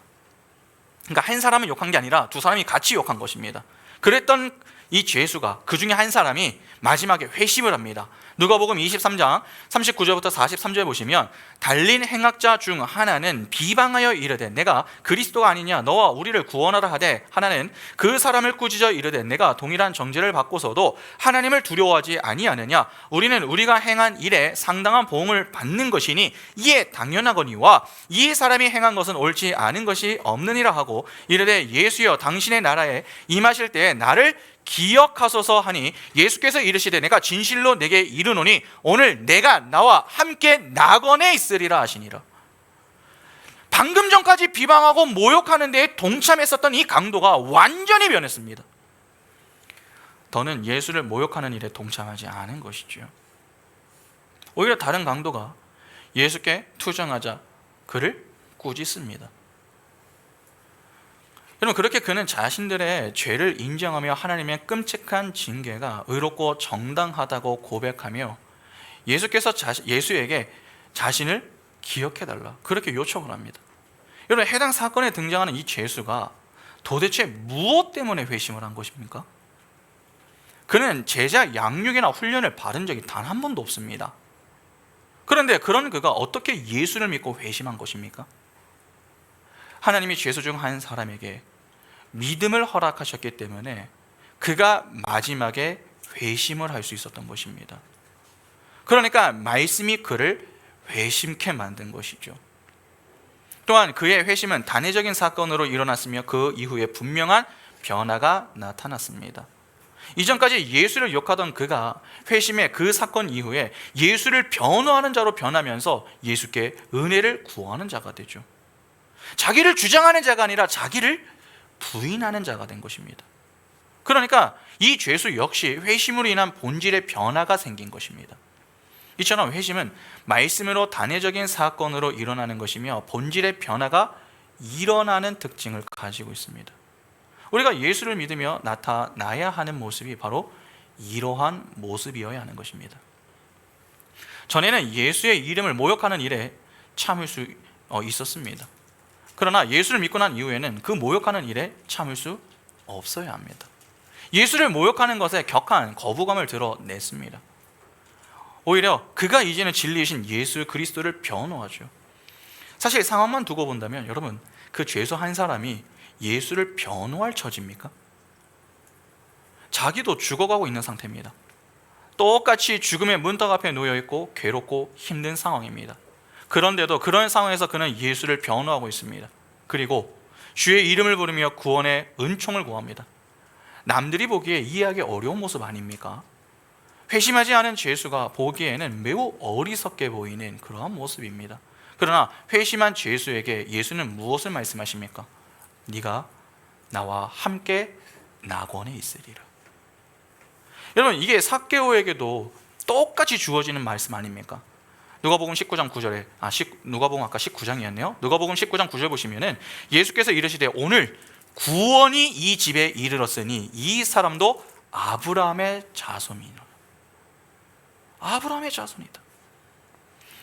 그러니까 한 사람은 욕한 게 아니라 두 사람이 같이 욕한 것입니다. 그랬던 이 죄수가, 그 중에 한 사람이 마지막에 회심을 합니다. 누가복음 23장 39절부터 43절 보시면, 달린 행악자 중 하나는 비방하여 이르되 내가 그리스도가 아니냐, 너와 우리를 구원하라 하되, 하나는 그 사람을 꾸짖어 이르되 내가 동일한 정죄를 받고서도 하나님을 두려워하지 아니하느냐, 우리는 우리가 행한 일에 상당한 보응을 받는 것이니 이에 당연하거니와 이 사람이 행한 것은 옳지 않은 것이 없느니라 하고 이르되 예수여 당신의 나라에 임하실 때에 나를 기억하소서 하니, 예수께서 이르시되 내가 진실로 내게 이르노니 오늘 내가 나와 함께 낙원에 있으리라 하시니라. 방금 전까지 비방하고 모욕하는 데에 동참했었던 이 강도가 완전히 변했습니다. 더는 예수를 모욕하는 일에 동참하지 않은 것이죠. 오히려 다른 강도가 예수께 투정하자 그를 꾸짖습니다. 여러분, 그렇게 그는 자신들의 죄를 인정하며 하나님의 끔찍한 징계가 의롭고 정당하다고 고백하며 예수께서 예수에게 자신을 기억해달라 그렇게 요청을 합니다. 여러분, 해당 사건에 등장하는 이 죄수가 도대체 무엇 때문에 회심을 한 것입니까? 그는 제자 양육이나 훈련을 받은 적이 단 한 번도 없습니다. 그런데 그런 그가 어떻게 예수를 믿고 회심한 것입니까? 하나님이 죄수 중 한 사람에게 믿음을 허락하셨기 때문에 그가 마지막에 회심을 할 수 있었던 것입니다. 그러니까 말씀이 그를 회심케 만든 것이죠. 또한 그의 회심은 단회적인 사건으로 일어났으며 그 이후에 분명한 변화가 나타났습니다. 이전까지 예수를 욕하던 그가 회심의 그 사건 이후에 예수를 변호하는 자로 변하면서 예수께 은혜를 구하는 자가 되죠. 자기를 주장하는 자가 아니라 자기를 부인하는 자가 된 것입니다. 그러니까 이 죄수 역시 회심으로 인한 본질의 변화가 생긴 것입니다. 이처럼 회심은 말씀으로 단회적인 사건으로 일어나는 것이며 본질의 변화가 일어나는 특징을 가지고 있습니다. 우리가 예수를 믿으며 나타나야 하는 모습이 바로 이러한 모습이어야 하는 것입니다. 전에는 예수의 이름을 모욕하는 일에 참을 수 있었습니다. 그러나 예수를 믿고 난 이후에는 그 모욕하는 일에 참을 수 없어야 합니다. 예수를 모욕하는 것에 격한 거부감을 드러냈습니다. 오히려 그가 이제는 진리이신 예수 그리스도를 변호하죠. 사실 상황만 두고 본다면 여러분, 그 죄수 한 사람이 예수를 변호할 처지입니까? 자기도 죽어가고 있는 상태입니다. 똑같이 죽음의 문턱 앞에 놓여있고 괴롭고 힘든 상황입니다. 그런데도 그런 상황에서 그는 예수를 변호하고 있습니다. 그리고 주의 이름을 부르며 구원의 은총을 구합니다. 남들이 보기에 이해하기 어려운 모습 아닙니까? 회심하지 않은 죄수가 보기에는 매우 어리석게 보이는 그러한 모습입니다. 그러나 회심한 죄수에게 예수는 무엇을 말씀하십니까? 네가 나와 함께 낙원에 있으리라. 여러분, 이게 삭개오에게도 똑같이 주어지는 말씀 아닙니까? 누가복음 19장 9절에 누가복음 아까 19장이었네요. 누가복음 19장 9절 보시면은 예수께서 이르시되 오늘 구원이 이 집에 이르렀으니 이 사람도 아브라함의 자손이니라. 아브라함의 자손이다.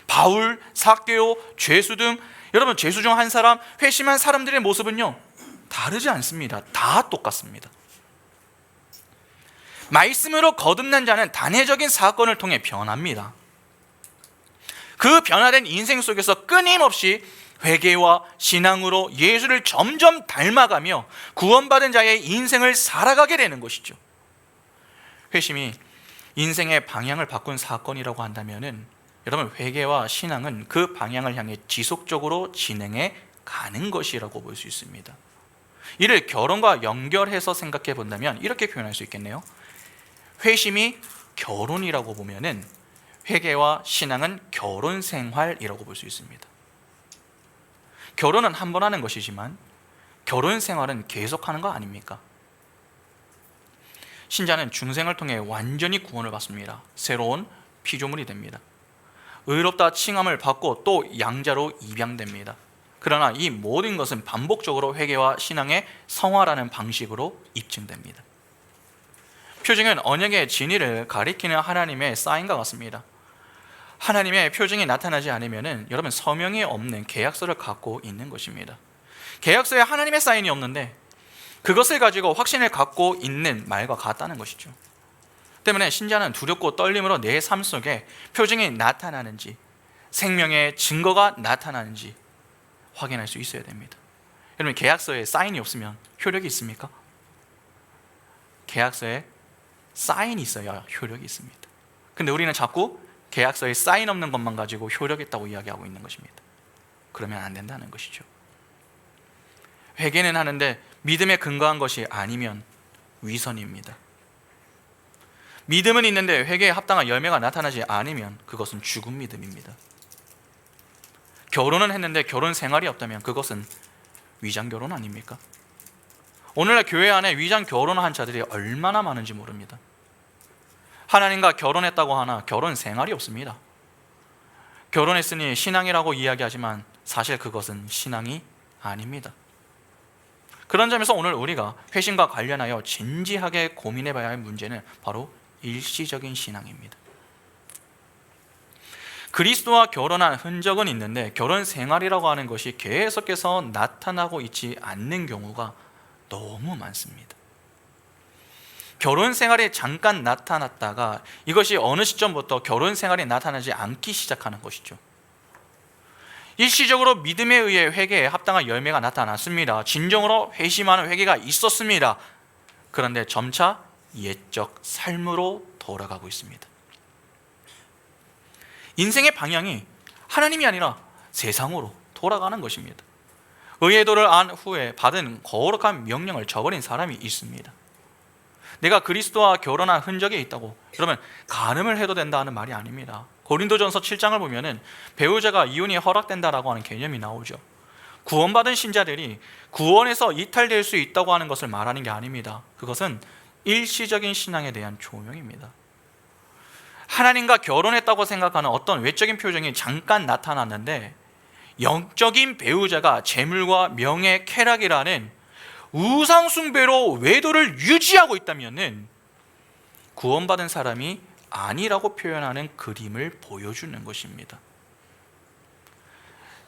바울, 삭개오, 죄수 등 여러분, 죄수 중 한 사람, 회심한 사람들의 모습은요 다르지 않습니다. 다 똑같습니다. 말씀으로 거듭난 자는 단회적인 사건을 통해 변합니다. 그 변화된 인생 속에서 끊임없이 회개와 신앙으로 예수를 점점 닮아가며 구원받은 자의 인생을 살아가게 되는 것이죠. 회심이 인생의 방향을 바꾼 사건이라고 한다면은 여러분, 회개와 신앙은 그 방향을 향해 지속적으로 진행해 가는 것이라고 볼 수 있습니다. 이를 결혼과 연결해서 생각해 본다면 이렇게 표현할 수 있겠네요. 회심이 결혼이라고 보면은 회개와 신앙은 결혼 생활이라고 볼 수 있습니다. 결혼은 한 번 하는 것이지만 결혼 생활은 계속하는 거 아닙니까? 신자는 중생을 통해 완전히 구원을 받습니다. 새로운 피조물이 됩니다. 의롭다 칭함을 받고 또 양자로 입양됩니다. 그러나 이 모든 것은 반복적으로 회개와 신앙의 성화라는 방식으로 입증됩니다. 표징은 언약의 진리를 가리키는 하나님의 사인과 같습니다. 하나님의 표징이 나타나지 않으면 여러분, 서명이 없는 계약서를 갖고 있는 것입니다. 계약서에 하나님의 사인이 없는데 그것을 가지고 확신을 갖고 있는 말과 같다는 것이죠. 때문에 신자는 두렵고 떨림으로 내 삶 속에 표징이 나타나는지, 생명의 증거가 나타나는지 확인할 수 있어야 됩니다. 여러분, 계약서에 사인이 없으면 효력이 있습니까? 계약서에 사인이 있어야 효력이 있습니다. 근데 우리는 자꾸 계약서에 사인 없는 것만 가지고 효력 있다고 이야기하고 있는 것입니다. 그러면 안 된다는 것이죠. 회개는 하는데 믿음에 근거한 것이 아니면 위선입니다. 믿음은 있는데 회개에 합당한 열매가 나타나지 않으면 그것은 죽은 믿음입니다. 결혼은 했는데 결혼 생활이 없다면 그것은 위장 결혼 아닙니까? 오늘날 교회 안에 위장 결혼한 자들이 얼마나 많은지 모릅니다. 하나님과 결혼했다고 하나 결혼 생활이 없습니다. 결혼했으니 신앙이라고 이야기하지만 사실 그것은 신앙이 아닙니다. 그런 점에서 오늘 우리가 회심과 관련하여 진지하게 고민해 봐야 할 문제는 바로 일시적인 신앙입니다. 그리스도와 결혼한 흔적은 있는데 결혼 생활이라고 하는 것이 계속해서 나타나고 있지 않는 경우가 너무 많습니다. 결혼 생활이 잠깐 나타났다가 이것이 어느 시점부터 결혼 생활이 나타나지 않기 시작하는 것이죠. 일시적으로 믿음에 의해 회개에 합당한 열매가 나타났습니다. 진정으로 회심하는 회개가 있었습니다. 그런데 점차 옛적 삶으로 돌아가고 있습니다. 인생의 방향이 하나님이 아니라 세상으로 돌아가는 것입니다. 의도를 안 후에 받은 거룩한 명령을 저버린 사람이 있습니다. 내가 그리스도와 결혼한 흔적이 있다고 그러면 간음을 해도 된다는 말이 아닙니다. 고린도전서 7장을 보면은 배우자가 이혼이 허락된다라고 하는 개념이 나오죠. 구원받은 신자들이 구원에서 이탈될 수 있다고 하는 것을 말하는 게 아닙니다. 그것은 일시적인 신앙에 대한 조명입니다. 하나님과 결혼했다고 생각하는 어떤 외적인 표정이 잠깐 나타났는데 영적인 배우자가 재물과 명예, 쾌락이라는 우상숭배로 외도를 유지하고 있다면 구원받은 사람이 아니라고 표현하는 그림을 보여주는 것입니다.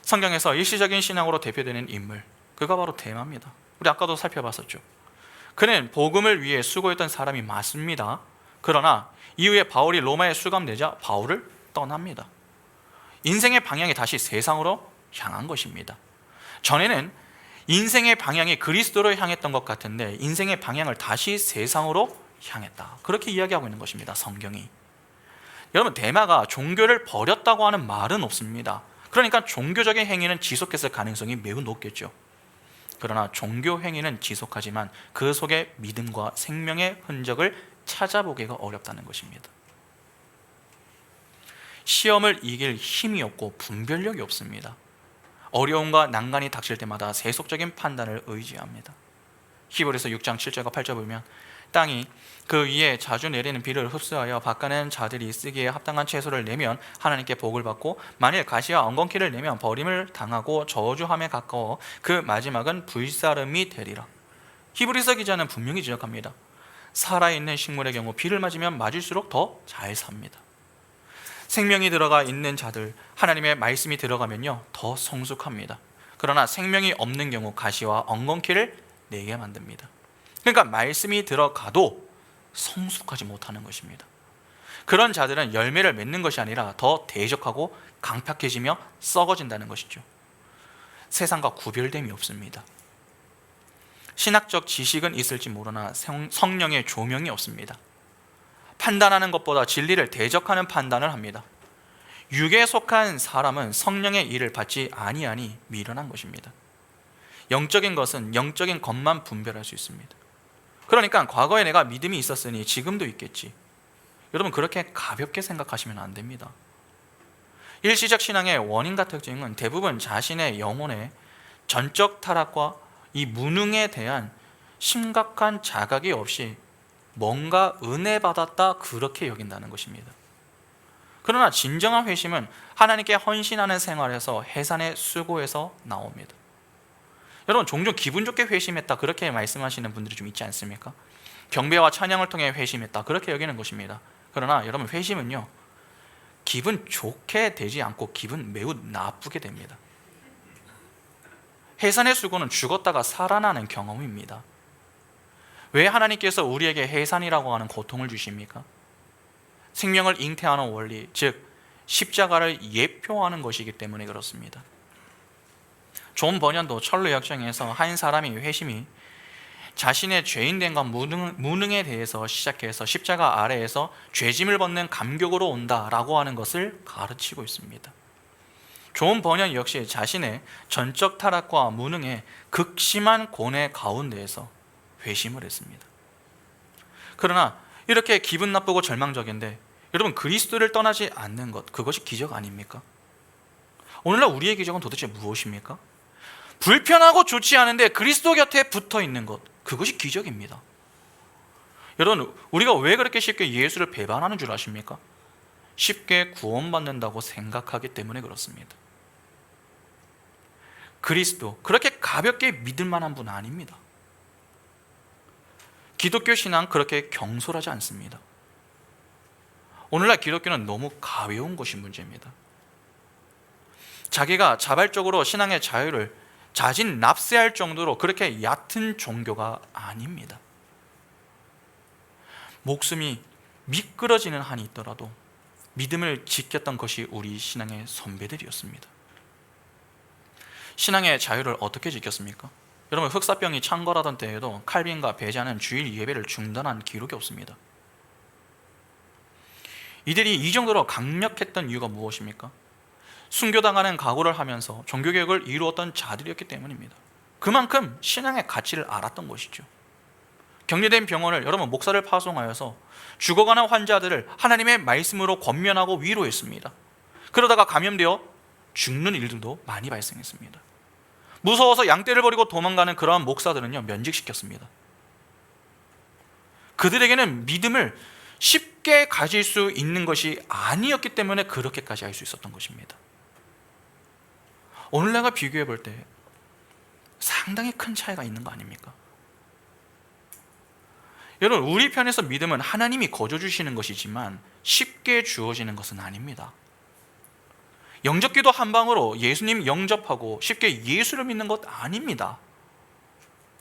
성경에서 일시적인 신앙으로 대표되는 인물, 그가 바로 데마입니다. 우리 아까도 살펴봤었죠. 그는 복음을 위해 수고했던 사람이 맞습니다. 그러나 이후에 바울이 로마에 수감되자 바울을 떠납니다. 인생의 방향이 다시 세상으로 향한 것입니다. 전에는 인생의 방향이 그리스도로 향했던 것 같은데 인생의 방향을 다시 세상으로 향했다, 그렇게 이야기하고 있는 것입니다. 성경이. 여러분, 데마가 종교를 버렸다고 하는 말은 없습니다. 그러니까 종교적인 행위는 지속했을 가능성이 매우 높겠죠. 그러나 종교 행위는 지속하지만 그 속에 믿음과 생명의 흔적을 찾아보기가 어렵다는 것입니다. 시험을 이길 힘이 없고 분별력이 없습니다. 어려움과 난간이 닥칠 때마다 세속적인 판단을 의지합니다. 히브리서 6장 7절과 8절 보면 땅이 그 위에 자주 내리는 비를 흡수하여 밭가는 자들이 쓰기에 합당한 채소를 내면 하나님께 복을 받고 만일 가시와 엉겅퀴를 내면 버림을 당하고 저주함에 가까워 그 마지막은 불사름이 되리라. 히브리서 기자는 분명히 지적합니다. 살아있는 식물의 경우 비를 맞으면 맞을수록 더 잘 삽니다. 생명이 들어가 있는 자들, 하나님의 말씀이 들어가면요 더 성숙합니다. 그러나 생명이 없는 경우 가시와 엉겅퀴를 내게 만듭니다. 그러니까 말씀이 들어가도 성숙하지 못하는 것입니다. 그런 자들은 열매를 맺는 것이 아니라 더 대적하고 강팍해지며 썩어진다는 것이죠. 세상과 구별됨이 없습니다. 신학적 지식은 있을지 모르나 성령의 조명이 없습니다. 판단하는 것보다 진리를 대적하는 판단을 합니다. 육에 속한 사람은 성령의 일을 받지 아니하니 미련한 것입니다. 영적인 것은 영적인 것만 분별할 수 있습니다. 그러니까 과거에 내가 믿음이 있었으니 지금도 있겠지, 여러분 그렇게 가볍게 생각하시면 안 됩니다. 일시적 신앙의 원인과 특징은 대부분 자신의 영혼의 전적 타락과 이 무능에 대한 심각한 자각이 없이 뭔가 은혜 받았다 그렇게 여긴다는 것입니다. 그러나 진정한 회심은 하나님께 헌신하는 생활에서 해산의 수고에서 나옵니다. 여러분, 종종 기분 좋게 회심했다 그렇게 말씀하시는 분들이 좀 있지 않습니까? 경배와 찬양을 통해 회심했다 그렇게 여기는 것입니다. 그러나 여러분, 회심은요 기분 좋게 되지 않고 기분 매우 나쁘게 됩니다. 해산의 수고는 죽었다가 살아나는 경험입니다. 왜 하나님께서 우리에게 해산이라고 하는 고통을 주십니까? 생명을 잉태하는 원리, 즉 십자가를 예표하는 것이기 때문에 그렇습니다. 존 버년도 철로 역정에서 한 사람이 회심이 자신의 죄인됨과 무능에 대해서 시작해서 십자가 아래에서 죄짐을 벗는 감격으로 온다라고 하는 것을 가르치고 있습니다. 존 버년 역시 자신의 전적 타락과 무능의 극심한 고뇌 가운데에서 회심을 했습니다. 그러나 이렇게 기분 나쁘고 절망적인데 여러분, 그리스도를 떠나지 않는 것, 그것이 기적 아닙니까? 오늘날 우리의 기적은 도대체 무엇입니까? 불편하고 좋지 않은데 그리스도 곁에 붙어 있는 것, 그것이 기적입니다. 여러분, 우리가 왜 그렇게 쉽게 예수를 배반하는 줄 아십니까? 쉽게 구원받는다고 생각하기 때문에 그렇습니다. 그리스도, 그렇게 가볍게 믿을 만한 분 아닙니다. 기독교 신앙 그렇게 경솔하지 않습니다. 오늘날 기독교는 너무 가벼운 것이 문제입니다. 자기가 자발적으로 신앙의 자유를 자진 납세할 정도로 그렇게 얕은 종교가 아닙니다. 목숨이 미끄러지는 한이 있더라도 믿음을 지켰던 것이 우리 신앙의 선배들이었습니다. 신앙의 자유를 어떻게 지켰습니까? 여러분, 흑사병이 창궐하던 때에도 칼빈과 베자는 주일 예배를 중단한 기록이 없습니다. 이들이 이 정도로 강력했던 이유가 무엇입니까? 순교당하는 각오를 하면서 종교개혁을 이루었던 자들이었기 때문입니다. 그만큼 신앙의 가치를 알았던 것이죠. 격리된 병원을, 여러분, 목사를 파송하여서 죽어가는 환자들을 하나님의 말씀으로 권면하고 위로했습니다. 그러다가 감염되어 죽는 일들도 많이 발생했습니다. 무서워서 양떼를 버리고 도망가는 그러한 목사들은요, 면직시켰습니다. 그들에게는 믿음을 쉽게 가질 수 있는 것이 아니었기 때문에 그렇게까지 할 수 있었던 것입니다. 오늘날과 비교해 볼 때 상당히 큰 차이가 있는 거 아닙니까? 여러분, 우리 편에서 믿음은 하나님이 거저 주시는 것이지만 쉽게 주어지는 것은 아닙니다. 영접기도 한 방으로 예수님 영접하고 쉽게 예수를 믿는 것 아닙니다.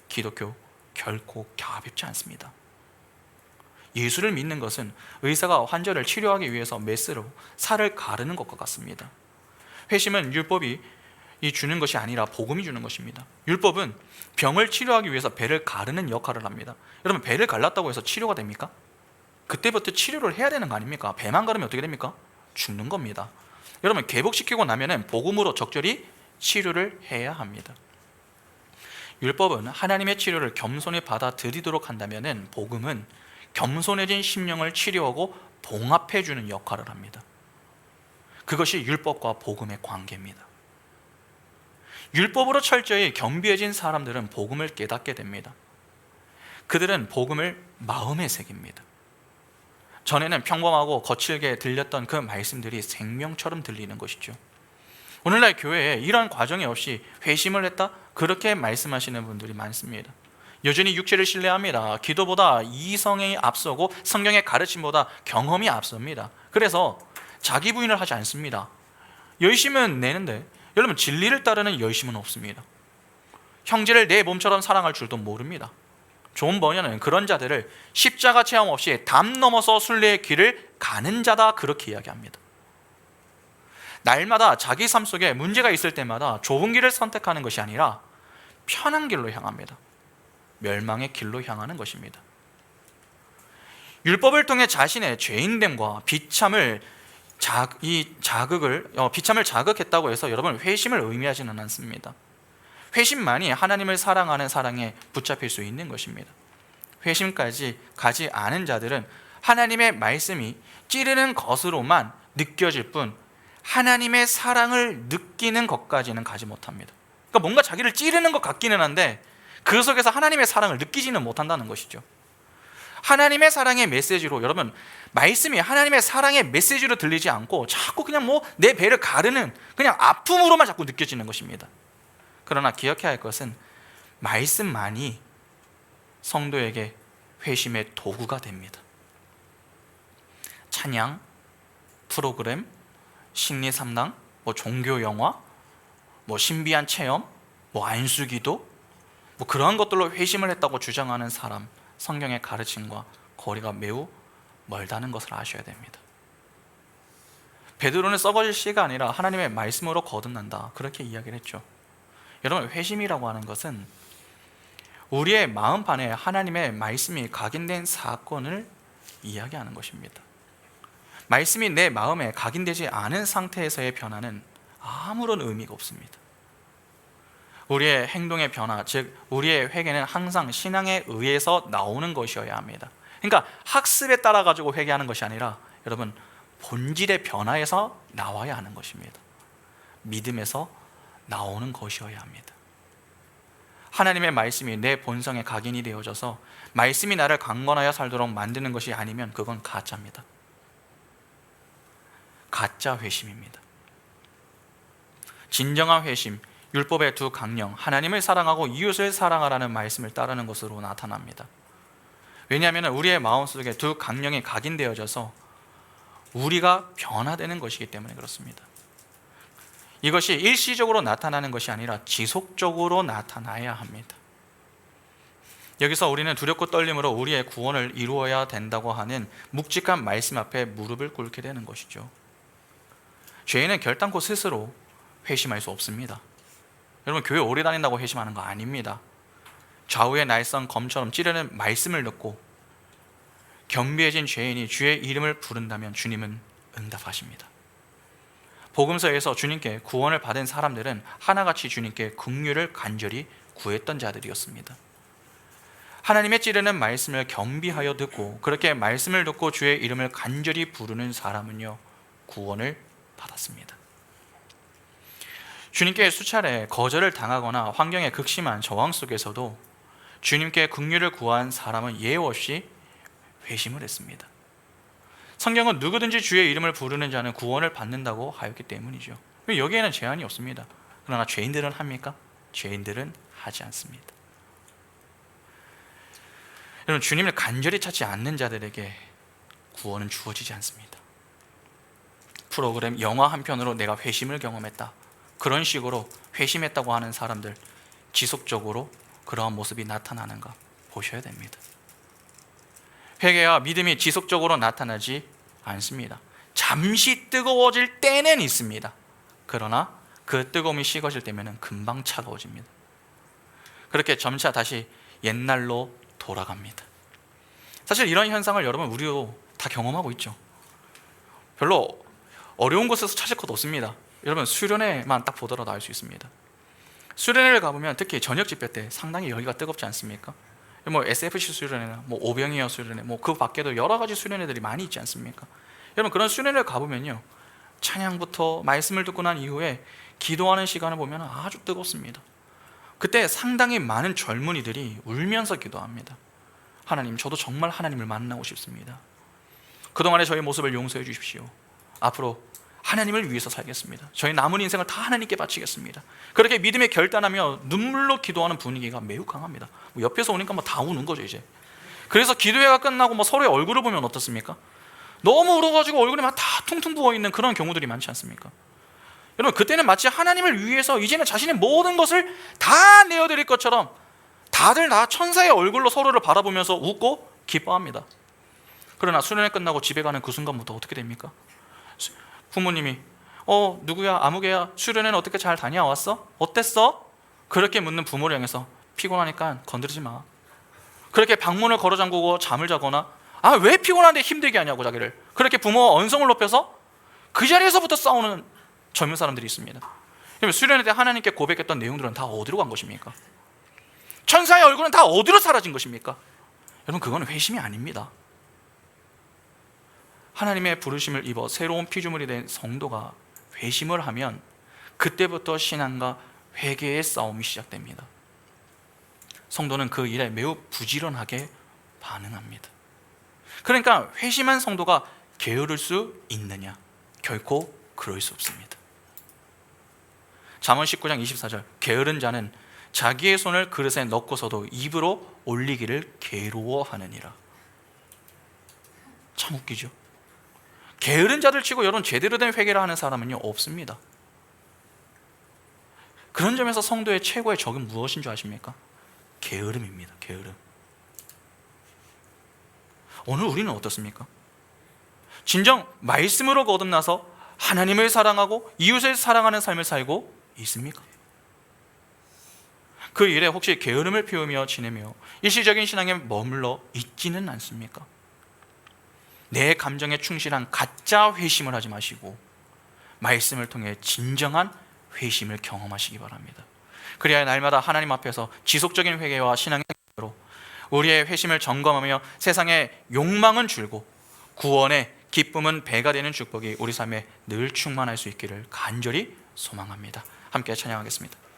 기독교 결코 가볍지 않습니다. 예수를 믿는 것은 의사가 환자를 치료하기 위해서 메스로 살을 가르는 것과 같습니다. 회심은 율법이 주는 것이 아니라 복음이 주는 것입니다. 율법은 병을 치료하기 위해서 배를 가르는 역할을 합니다. 여러분, 배를 갈랐다고 해서 치료가 됩니까? 그때부터 치료를 해야 되는 거 아닙니까? 배만 가르면 어떻게 됩니까? 죽는 겁니다. 여러분, 개복시키고 나면은 복음으로 적절히 치료를 해야 합니다. 율법은 하나님의 치료를 겸손히 받아들이도록 한다면은 복음은 겸손해진 심령을 치료하고 봉합해 주는 역할을 합니다. 그것이 율법과 복음의 관계입니다. 율법으로 철저히 겸비해진 사람들은 복음을 깨닫게 됩니다. 그들은 복음을 마음에 새깁니다. 전에는 평범하고 거칠게 들렸던 그 말씀들이 생명처럼 들리는 것이죠. 오늘날 교회에 이러한 과정이 없이 회심을 했다? 그렇게 말씀하시는 분들이 많습니다. 여전히 육체를 신뢰합니다. 기도보다 이성이 앞서고 성경의 가르침보다 경험이 앞섭니다. 그래서 자기 부인을 하지 않습니다. 열심은 내는데 여러분, 진리를 따르는 열심은 없습니다. 형제를 내 몸처럼 사랑할 줄도 모릅니다. 존 버년은 그런 자들을 십자가 체험 없이 담 넘어서 순례의 길을 가는 자다, 그렇게 이야기합니다. 날마다 자기 삶 속에 문제가 있을 때마다 좁은 길을 선택하는 것이 아니라 편한 길로 향합니다. 멸망의 길로 향하는 것입니다. 율법을 통해 자신의 죄인됨과 비참을 자극했다고 해서 여러분, 회심을 의미하지는 않습니다. 회심만이 하나님을 사랑하는 사랑에 붙잡힐 수 있는 것입니다. 회심까지 가지 않은 자들은 하나님의 말씀이 찌르는 것으로만 느껴질 뿐 하나님의 사랑을 느끼는 것까지는 가지 못합니다. 그러니까 뭔가 자기를 찌르는 것 같기는 한데 그 속에서 하나님의 사랑을 느끼지는 못한다는 것이죠. 하나님의 사랑의 메시지로, 여러분, 말씀이 하나님의 사랑의 메시지로 들리지 않고 자꾸 그냥 내 배를 가르는 그냥 아픔으로만 자꾸 느껴지는 것입니다. 그러나 기억해야 할 것은 말씀만이 성도에게 회심의 도구가 됩니다. 찬양, 프로그램, 심리 상담, 종교 영화, 신비한 체험, 안수기도, 그러한 것들로 회심을 했다고 주장하는 사람, 성경의 가르침과 거리가 매우 멀다는 것을 아셔야 됩니다. 베드로는 썩어질 씨가 아니라 하나님의 말씀으로 거듭난다, 그렇게 이야기를 했죠. 여러분, 회심이라고 하는 것은 우리의 마음판에 하나님의 말씀이 각인된 사건을 이야기하는 것입니다. 말씀이 내 마음에 각인되지 않은 상태에서의 변화는 아무런 의미가 없습니다. 우리의 행동의 변화, 즉 우리의 회개는 항상 신앙에 의해서 나오는 것이어야 합니다. 그러니까 학습에 따라 가지고 회개하는 것이 아니라 여러분, 본질의 변화에서 나와야 하는 것입니다. 믿음에서 나오는 것이어야 합니다. 하나님의 말씀이 내 본성에 각인이 되어져서 말씀이 나를 강건하여 살도록 만드는 것이 아니면 그건 가짜입니다. 가짜 회심입니다. 진정한 회심, 율법의 두 강령, 하나님을 사랑하고 이웃을 사랑하라는 말씀을 따르는 것으로 나타납니다. 왜냐하면 우리의 마음속에 두 강령이 각인되어져서 우리가 변화되는 것이기 때문에 그렇습니다. 이것이 일시적으로 나타나는 것이 아니라 지속적으로 나타나야 합니다. 여기서 우리는 두렵고 떨림으로 우리의 구원을 이루어야 된다고 하는 묵직한 말씀 앞에 무릎을 꿇게 되는 것이죠. 죄인은 결단코 스스로 회심할 수 없습니다. 여러분, 교회 오래 다닌다고 회심하는 거 아닙니다. 좌우의 날선 검처럼 찌르는 말씀을 듣고 겸비해진 죄인이 주의 이름을 부른다면 주님은 응답하십니다. 복음서에서 주님께 구원을 받은 사람들은 하나같이 주님께 긍휼을 간절히 구했던 자들이었습니다. 하나님의 찌르는 말씀을 겸비하여 듣고 그렇게 말씀을 듣고 주의 이름을 간절히 부르는 사람은요, 구원을 받았습니다. 주님께 수차례 거절을 당하거나 환경의 극심한 저항 속에서도 주님께 긍휼을 구한 사람은 예우 없이 회심을 했습니다. 성경은 누구든지 주의 이름을 부르는 자는 구원을 받는다고 하였기 때문이죠. 여기에는 제한이 없습니다. 그러나 죄인들은 합니까? 죄인들은 하지 않습니다. 여러분, 주님을 간절히 찾지 않는 자들에게 구원은 주어지지 않습니다. 프로그램 영화 한 편으로 내가 회심을 경험했다, 그런 식으로 회심했다고 하는 사람들, 지속적으로 그러한 모습이 나타나는가 보셔야 됩니다. 회개와 믿음이 지속적으로 나타나지 않습니다. 잠시 뜨거워질 때는 있습니다. 그러나 그 뜨거움이 식어질 때면 금방 차가워집니다. 그렇게 점차 다시 옛날로 돌아갑니다. 사실 이런 현상을 여러분, 우리도 다 경험하고 있죠. 별로 어려운 곳에서 찾을 것 없습니다. 여러분, 수련회만 딱 보더라도 알 수 있습니다. 수련회를 가보면 특히 저녁 집회 때 상당히 열기가 뜨겁지 않습니까? 뭐 SFC 수련회나 뭐 오병이어 수련회, 뭐 그 밖에도 여러 가지 수련회들이 많이 있지 않습니까? 여러분, 그런 수련회를 가보면요, 찬양부터 말씀을 듣고 난 이후에 기도하는 시간을 보면 아주 뜨겁습니다. 그때 상당히 많은 젊은이들이 울면서 기도합니다. 하나님, 저도 정말 하나님을 만나고 싶습니다. 그동안의 저희 모습을 용서해 주십시오. 앞으로 하나님을 위해서 살겠습니다. 저희 남은 인생을 다 하나님께 바치겠습니다. 그렇게 믿음에 결단하며 눈물로 기도하는 분위기가 매우 강합니다. 뭐 옆에서 오니까 뭐 다 우는 거죠 이제. 그래서 기도회가 끝나고 뭐 서로의 얼굴을 보면 어떻습니까? 너무 울어가지고 얼굴이 막 다 퉁퉁 부어있는 그런 경우들이 많지 않습니까? 여러분, 그때는 마치 하나님을 위해서 이제는 자신의 모든 것을 다 내어드릴 것처럼 다들 다 천사의 얼굴로 서로를 바라보면서 웃고 기뻐합니다. 그러나 수련회 끝나고 집에 가는 그 순간부터 어떻게 됩니까? 부모님이 누구야, 아무개야, 수련회는 어떻게 잘 다녀왔어? 어땠어? 그렇게 묻는 부모를 향해서 피곤하니까 건드리지 마. 그렇게 방문을 걸어 잠그고 잠을 자거나 왜 피곤한데 힘들게 하냐고 자기를, 그렇게 부모와 언성을 높여서 그 자리에서부터 싸우는 젊은 사람들이 있습니다. 그러면 수련회 때 하나님께 고백했던 내용들은 다 어디로 간 것입니까? 천사의 얼굴은 다 어디로 사라진 것입니까? 여러분, 그건 회심이 아닙니다. 하나님의 부르심을 입어 새로운 피조물이 된 성도가 회심을 하면 그때부터 신앙과 회개의 싸움이 시작됩니다. 성도는 그 일에 매우 부지런하게 반응합니다. 그러니까 회심한 성도가 게으를 수 있느냐? 결코 그럴 수 없습니다. 잠언 19장 24절, 게으른 자는 자기의 손을 그릇에 넣고서도 입으로 올리기를 괴로워하느니라. 참 웃기죠. 게으른 자들 치고 여러분, 제대로 된 회개를 하는 사람은요 없습니다. 그런 점에서 성도의 최고의 적은 무엇인 줄 아십니까? 게으름입니다. 게으름. 오늘 우리는 어떻습니까? 진정 말씀으로 거듭나서 하나님을 사랑하고 이웃을 사랑하는 삶을 살고 있습니까? 그 일에 혹시 게으름을 피우며 지내며 일시적인 신앙에 머물러 있지는 않습니까? 내 감정에 충실한 가짜 회심을 하지 마시고 말씀을 통해 진정한 회심을 경험하시기 바랍니다. 그래야 날마다 하나님 앞에서 지속적인 회개와 신앙의 행위로 우리의 회심을 점검하며 세상의 욕망은 줄고 구원의 기쁨은 배가 되는 축복이 우리 삶에 늘 충만할 수 있기를 간절히 소망합니다. 함께 찬양하겠습니다.